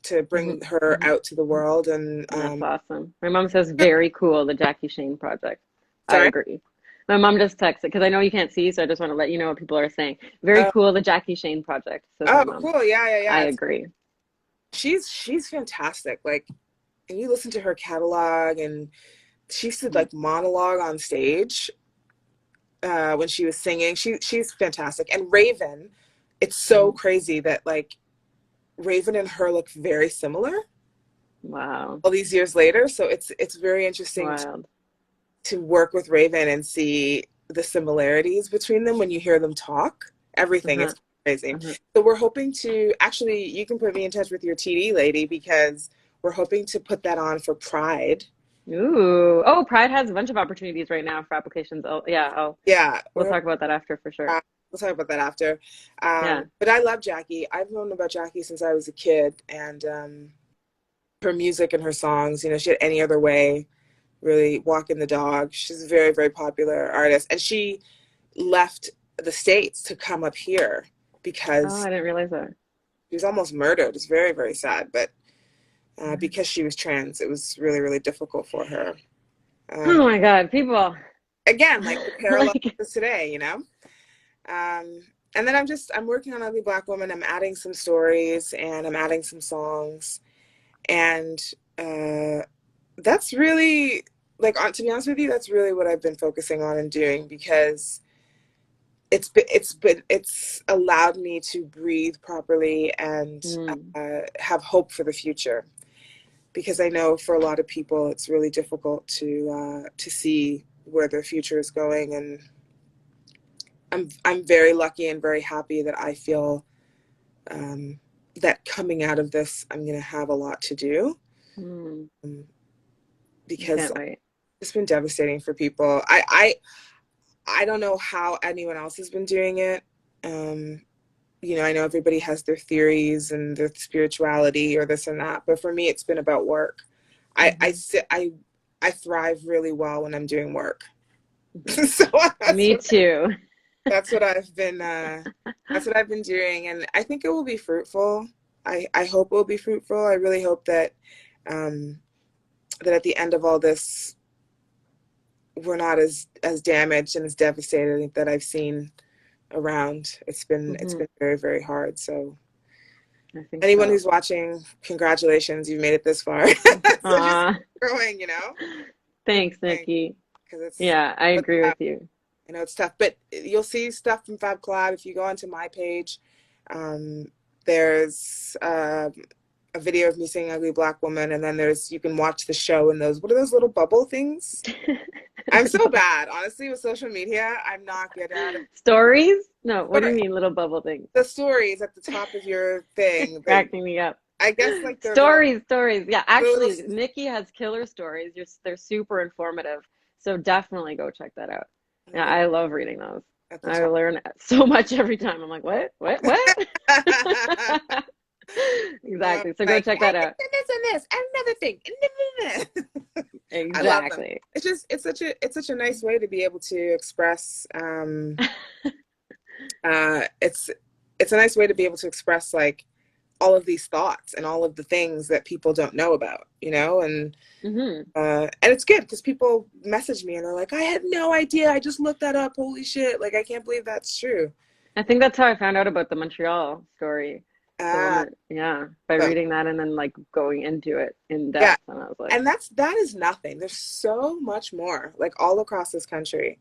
to bring her Mm-hmm. out to the world. And That's awesome. My mom says very cool, the Jackie Shane project. I sorry. agree. My mom just texted because I know you can't see, so I just want to let you know what people are saying. Very Uh, cool, the Jackie Shane project, says my oh, mom. cool. Yeah, yeah, I yeah. agree. She's fantastic. Like, and you listen to her catalog, and she used to like monologue on stage when she was singing. She's fantastic. And Raven, it's so crazy that like Raven and her look very similar Wow. all these years later. So it's very interesting Wild. to work with Raven and see the similarities between them when you hear them talk. Everything Uh-huh. is crazy. Uh-huh. So we're hoping to, actually, you can put me in touch with your TD lady, because we're hoping to put that on for Pride. Ooh. Oh, Pride has a bunch of opportunities right now for applications. Yeah, We'll talk about that after for sure. we'll talk about that after. Yeah. But I love Jackie. I've known about Jackie since I was a kid, and her music and her songs, she had Any Other Way, really Walking the Dog. She's a very, very popular artist. And she left the States to come up here Oh, because I didn't realize that. she was almost murdered. It's very, very sad. But because she was trans, it was really, really difficult for her. Oh my God, people. Again, like the parallel Like, is today, and then I'm working on Ugly Black Woman. I'm adding some stories and I'm adding some songs. And that's really, to be honest with you, that's really what I've been focusing on and doing, because it's allowed me to breathe properly and have hope for the future. Because I know for a lot of people, it's really difficult to see where their future is going. And I'm very lucky and very happy that I feel that coming out of this, I'm going to have a lot to do. Because it's been devastating for people. I don't know how anyone else has been doing it. I know everybody has their theories and their spirituality or this and that, but for me, it's been about work. I I thrive really well when I'm doing work. So Me too. that's what I've been doing, and I think it will be fruitful. I hope it will be fruitful. I really hope that that at the end of all this, we're not as damaged and as devastated that I've seen around. It's been very, very hard. So I think anyone so. who's watching, congratulations, you've made it this far. So just growing, Thanks, Nicky. Because it's, yeah, I agree with you. I know it's tough, but you'll see stuff from Fab Collab if you go onto my page. There's a video of me singing Ugly Black Woman, and then you can watch the show and what are those little bubble things? I'm so bad, honestly, with social media. I'm not good at it. Stories? No, what do you mean little bubble things? The stories at the top of your thing. Cracking me up. I guess like stories. Yeah, actually, Nicky has killer stories. They're super informative. So definitely go check that out. Yeah, I love reading those. I learn so much every time. I'm like, what? Exactly. So go check that out. And another thing. Exactly. It's such a nice way to be able to express. It's a nice way to be able to express like all of these thoughts and all of the things that people don't know about, and it's good because people message me and they're like, I had no idea. I just looked that up. Holy shit. Like, I can't believe that's true. I think that's how I found out about the Montreal story. By reading that and then like going into it in depth. Yeah. And I was like, and that is nothing. There's so much more like all across this country.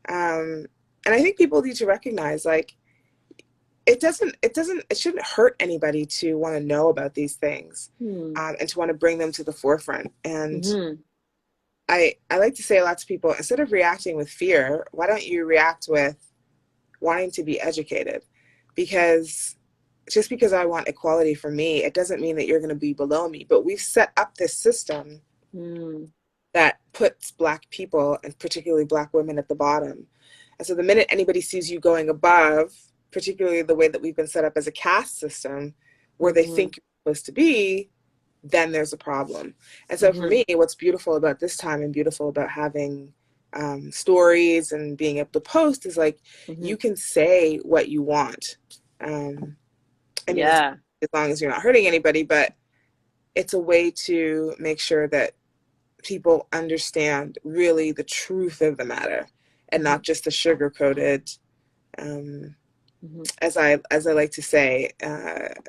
And I think people need to recognize like, it shouldn't hurt anybody to want to know about these things and to want to bring them to the forefront. And I like to say a lot to people, instead of reacting with fear, why don't you react with wanting to be educated? Because just because I want equality for me, it doesn't mean that you're going to be below me. But we've set up this system that puts Black people, and particularly Black women, at the bottom. And so the minute anybody sees you going above, particularly the way that we've been set up as a caste system, where they think you're supposed to be, then there's a problem. And so for me, what's beautiful about this time and beautiful about having stories and being able to post is like, you can say what you want. I mean, as long as you're not hurting anybody, but it's a way to make sure that people understand really the truth of the matter and not just the sugar-coated, as I like to say,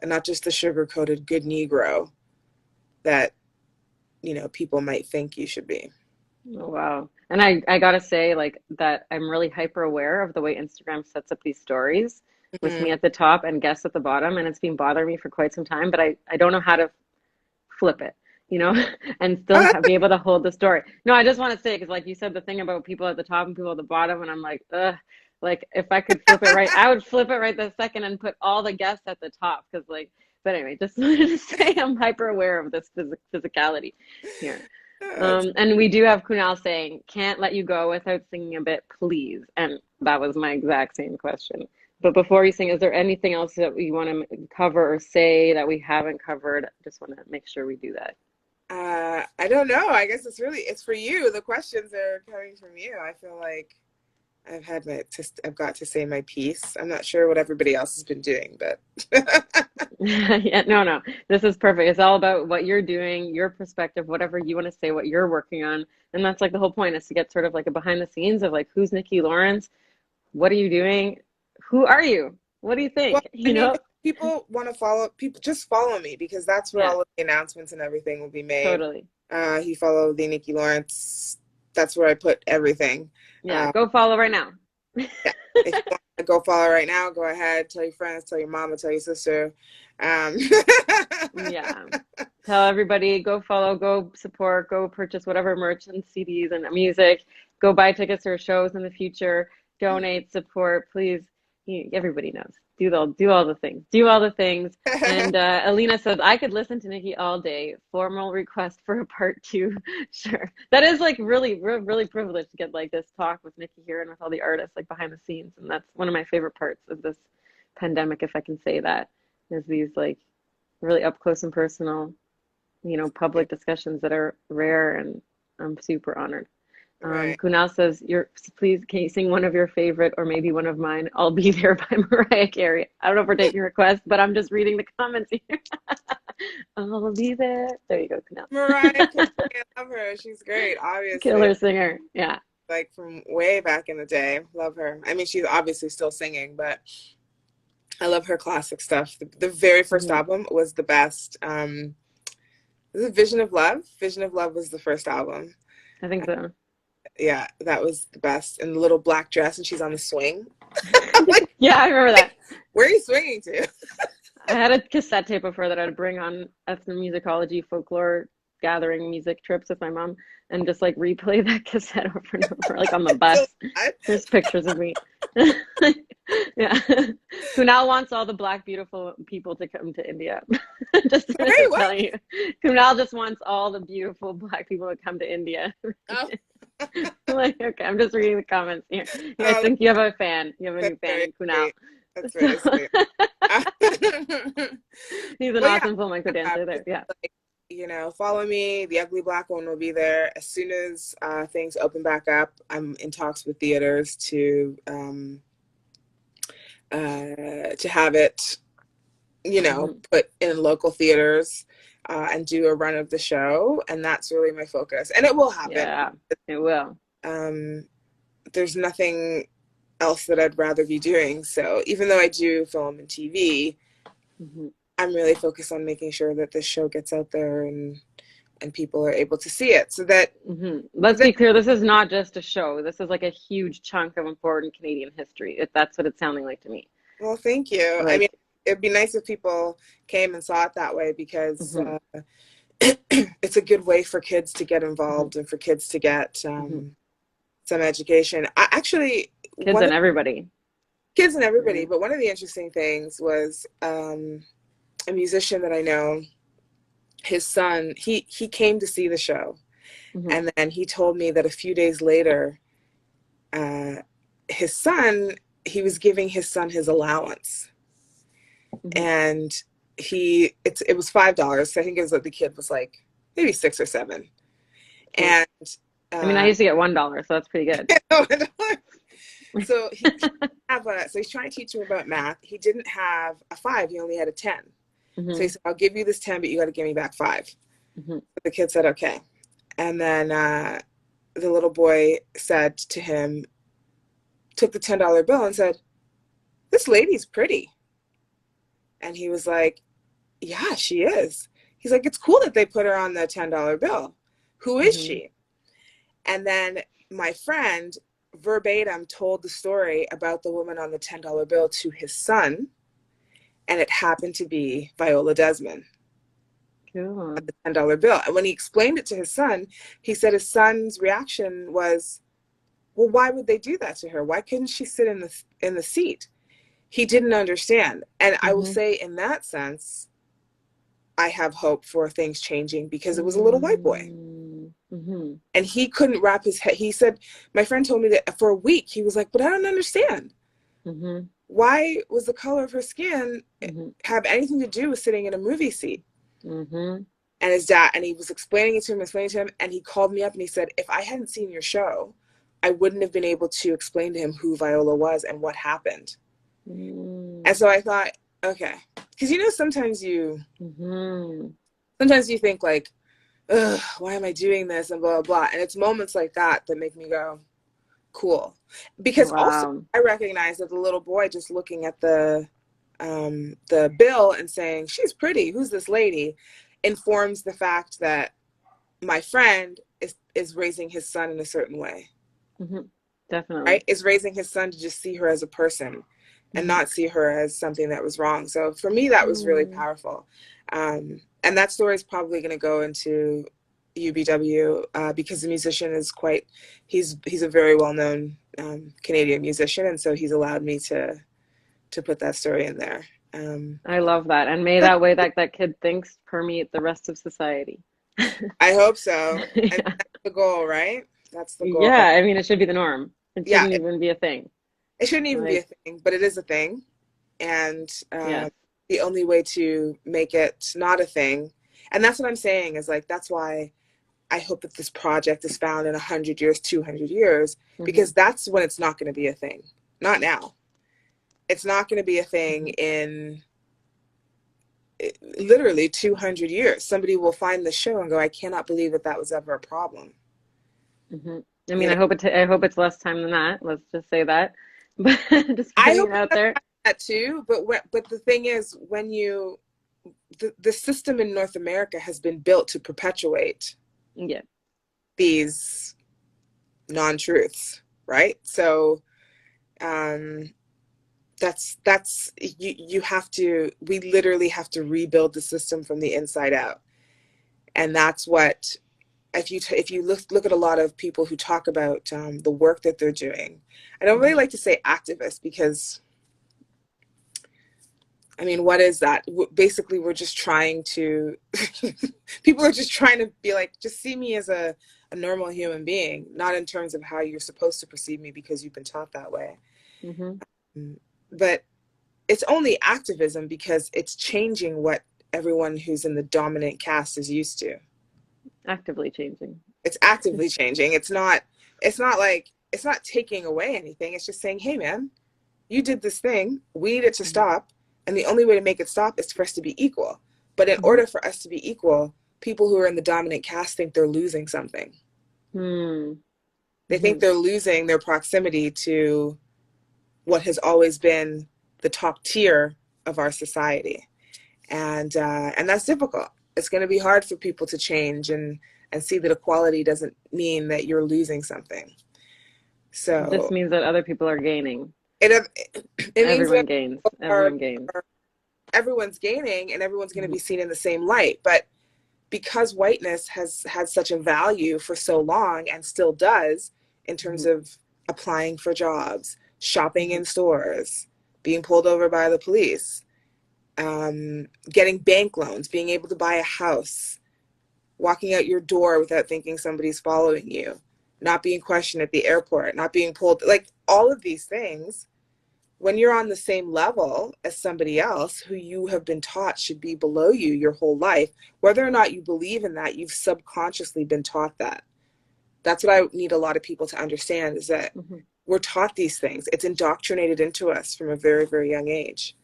not just the sugar-coated good Negro that, people might think you should be. Oh, wow. And I gotta say, like, that I'm really hyper aware of the way Instagram sets up these stories with me at the top and guests at the bottom, and it's been bothering me for quite some time, but I don't know how to flip it, and still be able to hold the story. No, I just want to say, because like you said, the thing about people at the top and people at the bottom, and I'm like, ugh, like if I could flip it right, I would flip it right this second and put all the guests at the top, because like, but anyway, just wanted to say I'm hyper aware of this physicality here. And we do have Kunal saying, can't let you go without singing a bit, please. And that was my exact same question. But before you sing, is there anything else that we want to cover or say that we haven't covered? Just want to make sure we do that. I don't know. I guess it's for you. The questions are coming from you. I feel like I've got to say my piece. I'm not sure what everybody else has been doing, but yeah, no, this is perfect. It's all about what you're doing, your perspective, whatever you want to say, what you're working on. And that's like the whole point, is to get sort of like a behind the scenes of like, who's Nicky Lawrence? What are you doing? Who are you? What do you think? Well, people want to follow, people just follow me, because that's where all of the announcements and everything will be made. Totally. You follow the Nicky Lawrence. That's where I put everything. Yeah, go follow right now. Yeah. If you want to go follow right now, go ahead. Tell your friends, tell your mama, tell your sister. Yeah. Tell everybody, go follow, go support, go purchase whatever merch and CDs and music. Go buy tickets for shows in the future. Donate, support, please. Everybody knows. Do all the things. Do all the things. And Alina says, I could listen to Nicky all day. Formal request for a part 2. Sure. That is like really, really privileged to get like this talk with Nicky here and with all the artists like behind the scenes. And that's one of my favorite parts of this pandemic, if I can say that, is these like really up close and personal, public discussions that are rare. And I'm super honored. Right. Kunal says, please, can you sing one of your favorite or maybe one of mine? I'll Be There by Mariah Carey. I don't know if we're taking requests, but I'm just reading the comments here. I'll be there. There you go, Mariah Kunal. Carey, I love her. She's great, obviously. Killer singer. Yeah. Like from way back in the day. Love her. I mean, she's obviously still singing, but I love her classic stuff. The very first album was the best. Was it Vision of Love? Vision of Love was the first album. I think so. Yeah, that was the best. And the little black dress, and she's on the swing. Like, yeah, I remember that. Where are you swinging to? I had a cassette tape of her that I'd bring on ethnomusicology folklore gathering music trips with my mom and just like replay that cassette over and over, like on the bus. There's pictures of me. Yeah. Who now wants all the black beautiful people to come to India. Just telling you. Kunal just wants all the beautiful black people to come to India. Oh. Like, okay, I'm just reading the comments here. Yeah, I think you have a fan. You have a new fan in Kunal. That's very sweet. He's an awesome flamenco dancer there. Yeah. Like, you know, follow me. The Ugly Black One will be there as soon as things open back up. I'm in talks with theaters to have it, you know, put in local theaters and do a run of the show, and that's really my focus. And it will happen. Yeah, it will. There's nothing else that I'd rather be doing. So even though I do film and TV, I'm really focused on making sure that this show gets out there and people are able to see it. So that let's be clear, this is not just a show. This is like a huge chunk of important Canadian history. That's what it's sounding like to me. Well, thank you. Like, I mean, it'd be nice if people came and saw it that way, because it's a good way for kids to get involved and for kids to get some education. Kids and everybody. But one of the interesting things was a musician that I know, his son, he came to see the show. And then he told me that a few days later, his son, he was giving his son his allowance. And it was $5. So I think it was like the kid was like maybe 6 or 7. And I mean, I used to get $1, so that's pretty good. So he's trying to teach him about math. He didn't have a 5, he only had a 10. So he said, I'll give you this 10, but you got to give me back 5. The kid said, okay. And then the little boy said to him, took the $10 bill and said, this lady's pretty. And he was like, yeah, she is. He's like, it's cool that they put her on the $10 bill. Who is she? And then my friend verbatim told the story about the woman on the $10 bill to his son. And it happened to be Viola Desmond. Cool. The $10 bill. And when he explained it to his son, he said his son's reaction was, well, why would they do that to her? Why couldn't she sit in the seat? He didn't understand. And I will say, in that sense, I have hope for things changing, because it was a little white boy. And he couldn't wrap his head. He said, my friend told me that for a week, he was like, but I don't understand. Why was the color of her skin have anything to do with sitting in a movie seat? And his dad, and he was explaining it to him, and he called me up and he said, if I hadn't seen your show, I wouldn't have been able to explain to him who Viola was and what happened. And so I thought, okay, because, you know, sometimes you think like, ugh, why am I doing this, and blah, blah, blah. And it's moments like that that make me go, cool. Because also I recognize that the little boy just looking at the bill and saying, she's pretty, who's this lady, informs the fact that my friend is raising his son in a certain way. Definitely. Right? Is raising his son to just see her as a person and not see her as something that was wrong. So for me, that was really powerful. And that story is probably going to go into UBW because the musician is he's a very well-known Canadian musician. And so he's allowed me to put that story in there. I love that. And may that way that kid thinks permeate the rest of society. I hope so. And that's the goal, right? That's the goal. Yeah, I mean, it should be the norm. It shouldn't even be a thing. It shouldn't even be a thing, but it is a thing. And the only way to make it not a thing, and that's what I'm saying, is like, that's why I hope that this project is found in 100 years, 200 years, Mm-hmm. because that's when it's not going to be a thing. Not now. It's not going to be a thing in literally 200 years. Somebody will find the show and go, I cannot believe that that was ever a problem. Mm-hmm. I mean, I hope it's less time than that. Let's just say that. But just I putting hope it out there. that too. But the thing is, when the system in North America has been built to perpetuate these non-truths, right? So that's you have to, we literally have to rebuild the system from the inside out. And that's what, if you look at a lot of people who talk about the work that they're doing, I don't really like to say activist, because I mean, what is that? Basically, we're just trying to, people are just trying to be like, just see me as a normal human being, not in terms of how you're supposed to perceive me because you've been taught that way. But it's only activism because it's changing what everyone who's in the dominant caste is used to. Actively changing. It's actively changing. It's not taking away anything. It's just saying, hey man, you did this thing. We need it to stop. And the only way to make it stop is for us to be equal. But in order for us to be equal, people who are in the dominant caste think they're losing something. They think they're losing their proximity to what has always been the top tier of our society. And that's difficult. It's going to be hard for people to change and see that equality doesn't mean that you're losing something. So this means that other people are gaining. Everyone gains. Everyone's gaining, and everyone's going to be seen in the same light. But because whiteness has had such a value for so long, and still does, in terms of applying for jobs, shopping in stores, being pulled over by the police, getting bank loans, being able to buy a house, walking out your door without thinking somebody's following you, not being questioned at the airport, not being pulled, like all of these things, when you're on the same level as somebody else who you have been taught should be below you your whole life, whether or not you believe in that, you've subconsciously been taught that. That's what I need a lot of people to understand, is that we're taught these things. It's indoctrinated into us from a very, very young age.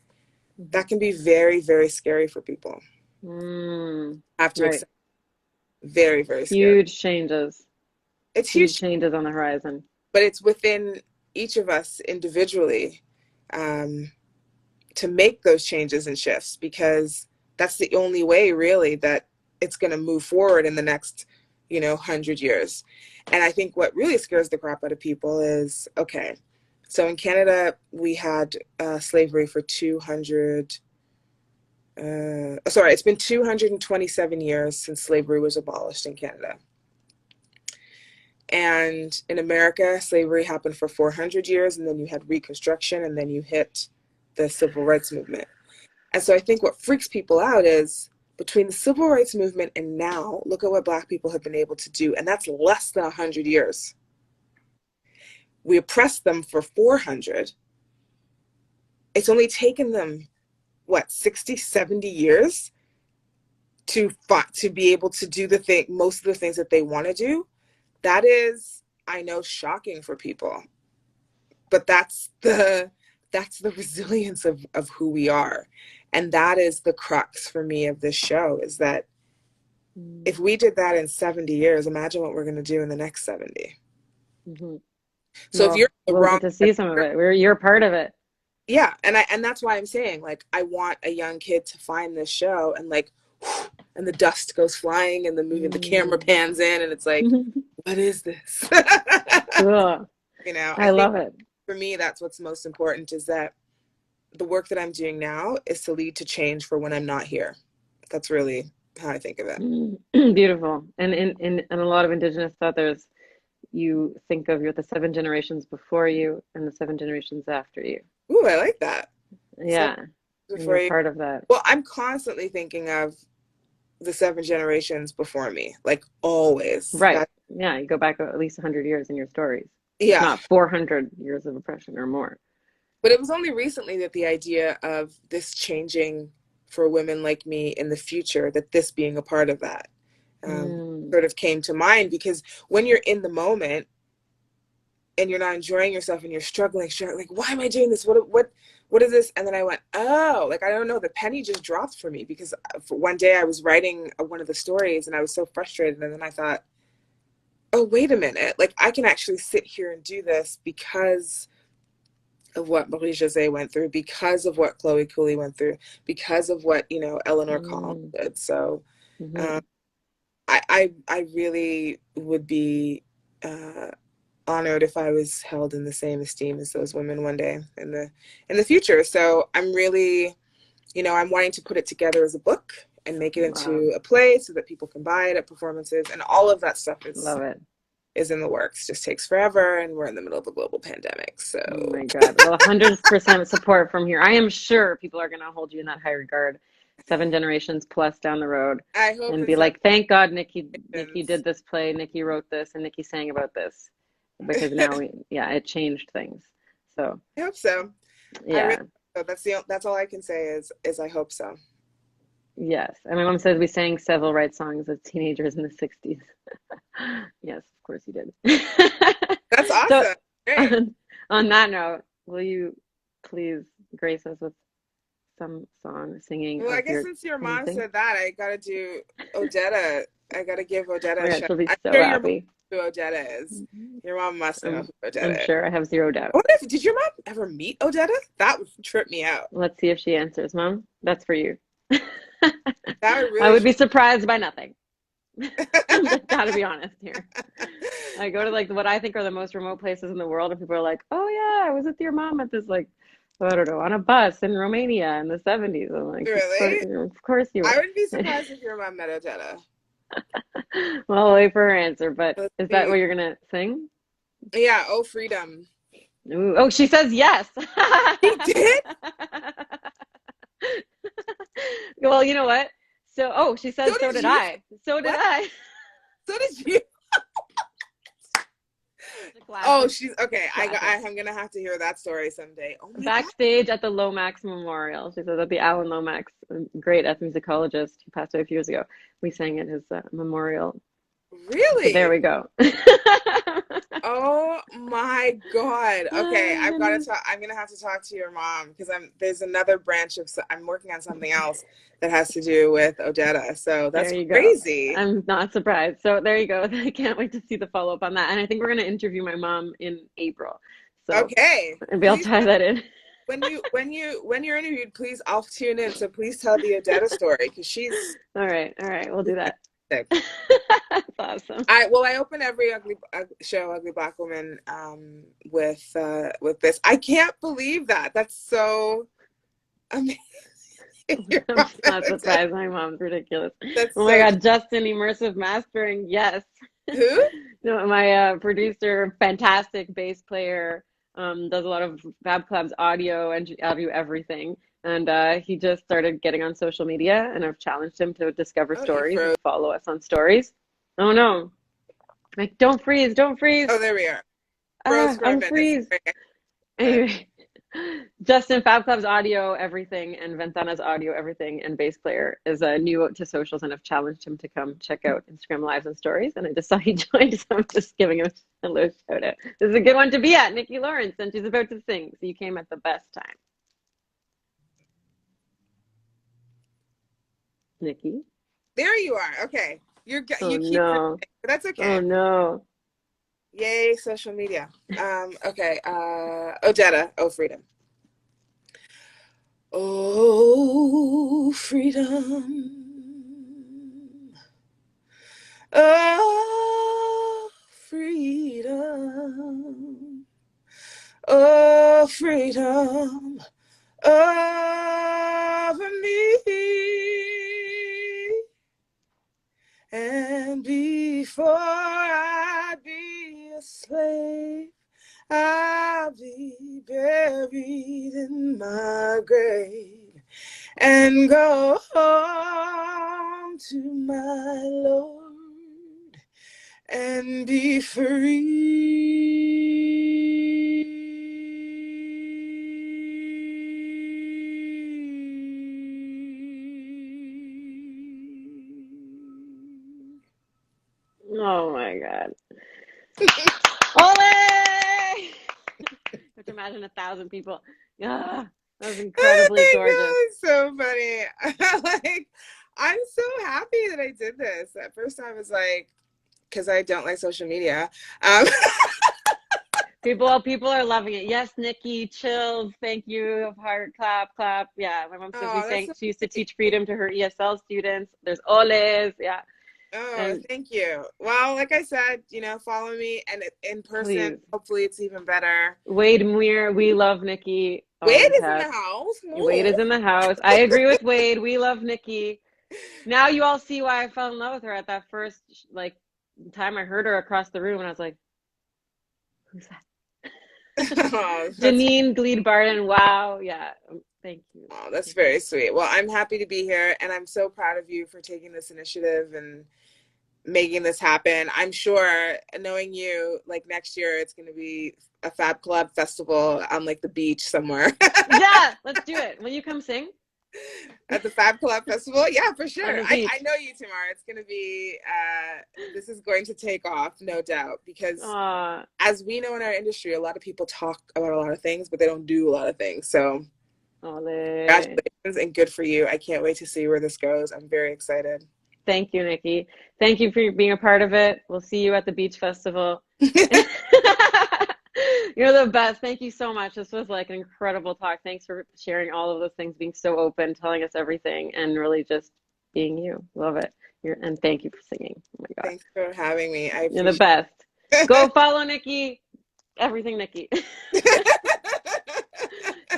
That can be very, very scary for people. After accept, very, very scary. Huge changes. It's huge changes on the horizon. But it's within each of us individually to make those changes and shifts, because that's the only way really that it's going to move forward in the next 100 years. And I think what really scares the crap out of people is, okay, so in Canada we had slavery for it's been 227 years since slavery was abolished in Canada. And in America, slavery happened for 400 years, and then you had Reconstruction, and then you hit the Civil Rights Movement. And so I think what freaks people out is, between the Civil Rights Movement and now, look at what Black people have been able to do, and that's less than 100 years. We oppressed them for 400. It's only taken them, 60, 70 years to be able to do most of the things that they want to do. That is, I know, shocking for people, but that's the resilience of who we are. And that is the crux for me of this show, is that if we did that in 70 years, imagine what we're going to do in the next 70. So if you're wrong, get to see some of it. You're part of it. Yeah. And that's why I'm saying, I want a young kid to find this show and and the dust goes flying and the camera pans in and it's like, what is this? Cool. I love it. For me, that's what's most important, is that the work that I'm doing now is to lead to change for when I'm not here. That's really how I think of it. Beautiful. And in a lot of Indigenous thought, you think of the 7 generations before you and the 7 generations after you. Ooh, I like that. Yeah. You're part of that. Well, I'm constantly thinking of the 7 generations before me, always. Right. Yeah, you go back at least 100 years in your stories. Yeah. Not 400 years of oppression or more. But it was only recently that the idea of this changing for women like me in the future, that this being a part of that. sort of came to mind, because when you're in the moment and you're not enjoying yourself and you're struggling, like, why am I doing this? What is this? And then I went, oh, like, I don't know, the penny just dropped for me, because for one day I was writing one of the stories and I was so frustrated. And then I thought, oh, wait a minute, like, I can actually sit here and do this because of what Marie José went through, because of what Chloe Cooley went through, because of what, Eleanor Collins did. So I really would be honored if I was held in the same esteem as those women one day in the future. So I'm really, I'm wanting to put it together as a book and make it into a play so that people can buy it at performances, and all of that stuff is in the works. Just takes forever, and we're in the middle of a global pandemic. So oh my God. Well, 100% support from here. I am sure people are going to hold you in that high regard 7 generations plus down the road. I hope, and be like, thank God Nicky did this play, Nicky wrote this, and Nicky sang about this, because now it changed things. So I hope so. Yeah. That's all I can say is I hope so. Yes. And my mom says we sang civil rights songs as teenagers in the 60s. Yes, of course you did. That's awesome. So, on that note, will you please grace us with some song singing? Well, I guess since your mom said that, I gotta do Odetta. I gotta give Odetta a shout. She'll be so Your mom happy. knows who Odetta is. Your mom must know who Odetta is. I'm sure. I have zero doubt. Did your mom ever meet Odetta? That would trip me out. Let's see if she answers. Mom, that's for you. I would be surprised by nothing. Gotta be honest here. I go to like what I think are the most remote places in the world, and people are like, "Oh yeah, I was with your mom at this, like, I don't know, on a bus in Romania in the 70s." I'm like, really? Of course you were. I wouldn't be surprised if your mom met Odetta. Well, I'll wait for her answer. But is that what you're gonna sing? Yeah. Oh, freedom. Ooh. Oh, she says yes. She did? Well, you know what? So, she said so did I. So did I. So did you. Oh, she's okay. I'm gonna have to hear that story someday. Oh my Backstage at the Lomax Memorial. She says at the Alan Lomax, great ethnomusicologist who passed away a few years ago. We sang at his memorial. Really? So there we go. Oh my God. Okay, I'm gonna have to talk to your mom, because there's another branch I'm working on something else that has to do with Odetta. So that's crazy. Go. I'm not surprised. So there you go. I can't wait to see the follow-up on that. And I think we're gonna interview my mom in April. So okay. Maybe I'll tie that in. When you're interviewed, please, I'll tune in. So please tell the Odetta story, because she's all right. We'll do that. That's awesome. I open every Ugly Black Woman with this. I can't believe that. That's so amazing. I'm not surprised. My mom's ridiculous. My God, Justin, immersive mastering, yes. Who? No, my producer, fantastic bass player, does a lot of Fab Club's audio and audio everything. And he just started getting on social media, and I've challenged him to discover stories and follow us on stories. Oh no. Like, don't freeze. Oh, there we are. Unfreeze. Anyway, Justin, Fab Club's audio everything, and Ventana's audio everything, and bass player is new to socials, and I've challenged him to come check out Instagram Lives and Stories, and I just saw he joined, so I'm just giving him a little shout out. This is a good one to be at, Nicky Lawrence, and she's about to sing, so you came at the best time. Nicky? There you are. Okay. You keep no. But that's okay. Oh no. Yay, social media. Okay. Odetta, oh freedom. Oh freedom. Oh freedom. Oh freedom over me. And before I be a slave, I'll be buried in my grave and go home to my Lord and be free. Oh my God. Ole! Just imagine 1,000 people. Ah, that was incredibly gorgeous. It's so funny. Like, I'm so happy that I did this. At first, I was like, because I don't like social media. People are loving it. Yes, Nicky, chills. Thank you. Heart, clap, clap. Yeah, my mom says Oh, that's so she used to sweet. teach freedom to her ESL students. There's oles. Yeah, Oh, and thank you. Well, like I said, follow me and in person. please, Hopefully, it's even better. Wade Muir, we love Nicky. All Wade in is in the caps. house. Wade Ooh. is in the house. I agree with Wade. We love Nicky. Now you all see why I fell in love with her at that first time I heard her across the room, and I was like, "Who's that?" Oh, Janine Gleed Barden. Wow. Yeah. Thank you. oh, that's very sweet. Well, I'm happy to be here, and I'm so proud of you for taking this initiative and making this happen. I'm sure, knowing you, like next year, it's going to be a Fab Club festival on like the beach somewhere. Yeah, let's do it. Will you come sing? At the Fab Club Festival? Yeah, for sure. On the beach. I know you, Tamar. It's going to be, this is going to take off, no doubt, because as we know in our industry, a lot of people talk about a lot of things, but they don't do a lot of things. So congratulations and good for you. I can't wait to see where this goes. I'm very excited. Thank you, Nicky. Thank you for being a part of it. We'll see you at the beach festival. You're the best. Thank you so much. This was like an incredible talk. Thanks for sharing all of those things, being so open, telling us everything, and really just being you. Love it. And thank you for singing. Oh my God. Thanks for having me. You're the best. Go follow Nicky. Everything Nicky.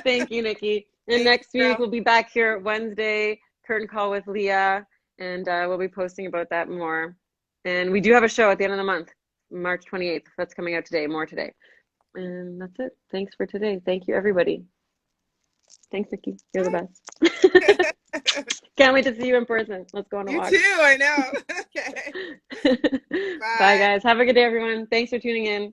Thank you, Nicky. And next week we'll be back here Wednesday, curtain call with Leah, and we'll be posting about that more. And we do have a show at the end of the month, March 28th. That's coming out today, more today. And that's it. Thanks for today. Thank you, everybody. Thanks, Nicky. You're the best. Can't wait to see you in person. Let's go on a walk. You too, I know. Okay. Bye, guys. Have a good day, everyone. Thanks for tuning in.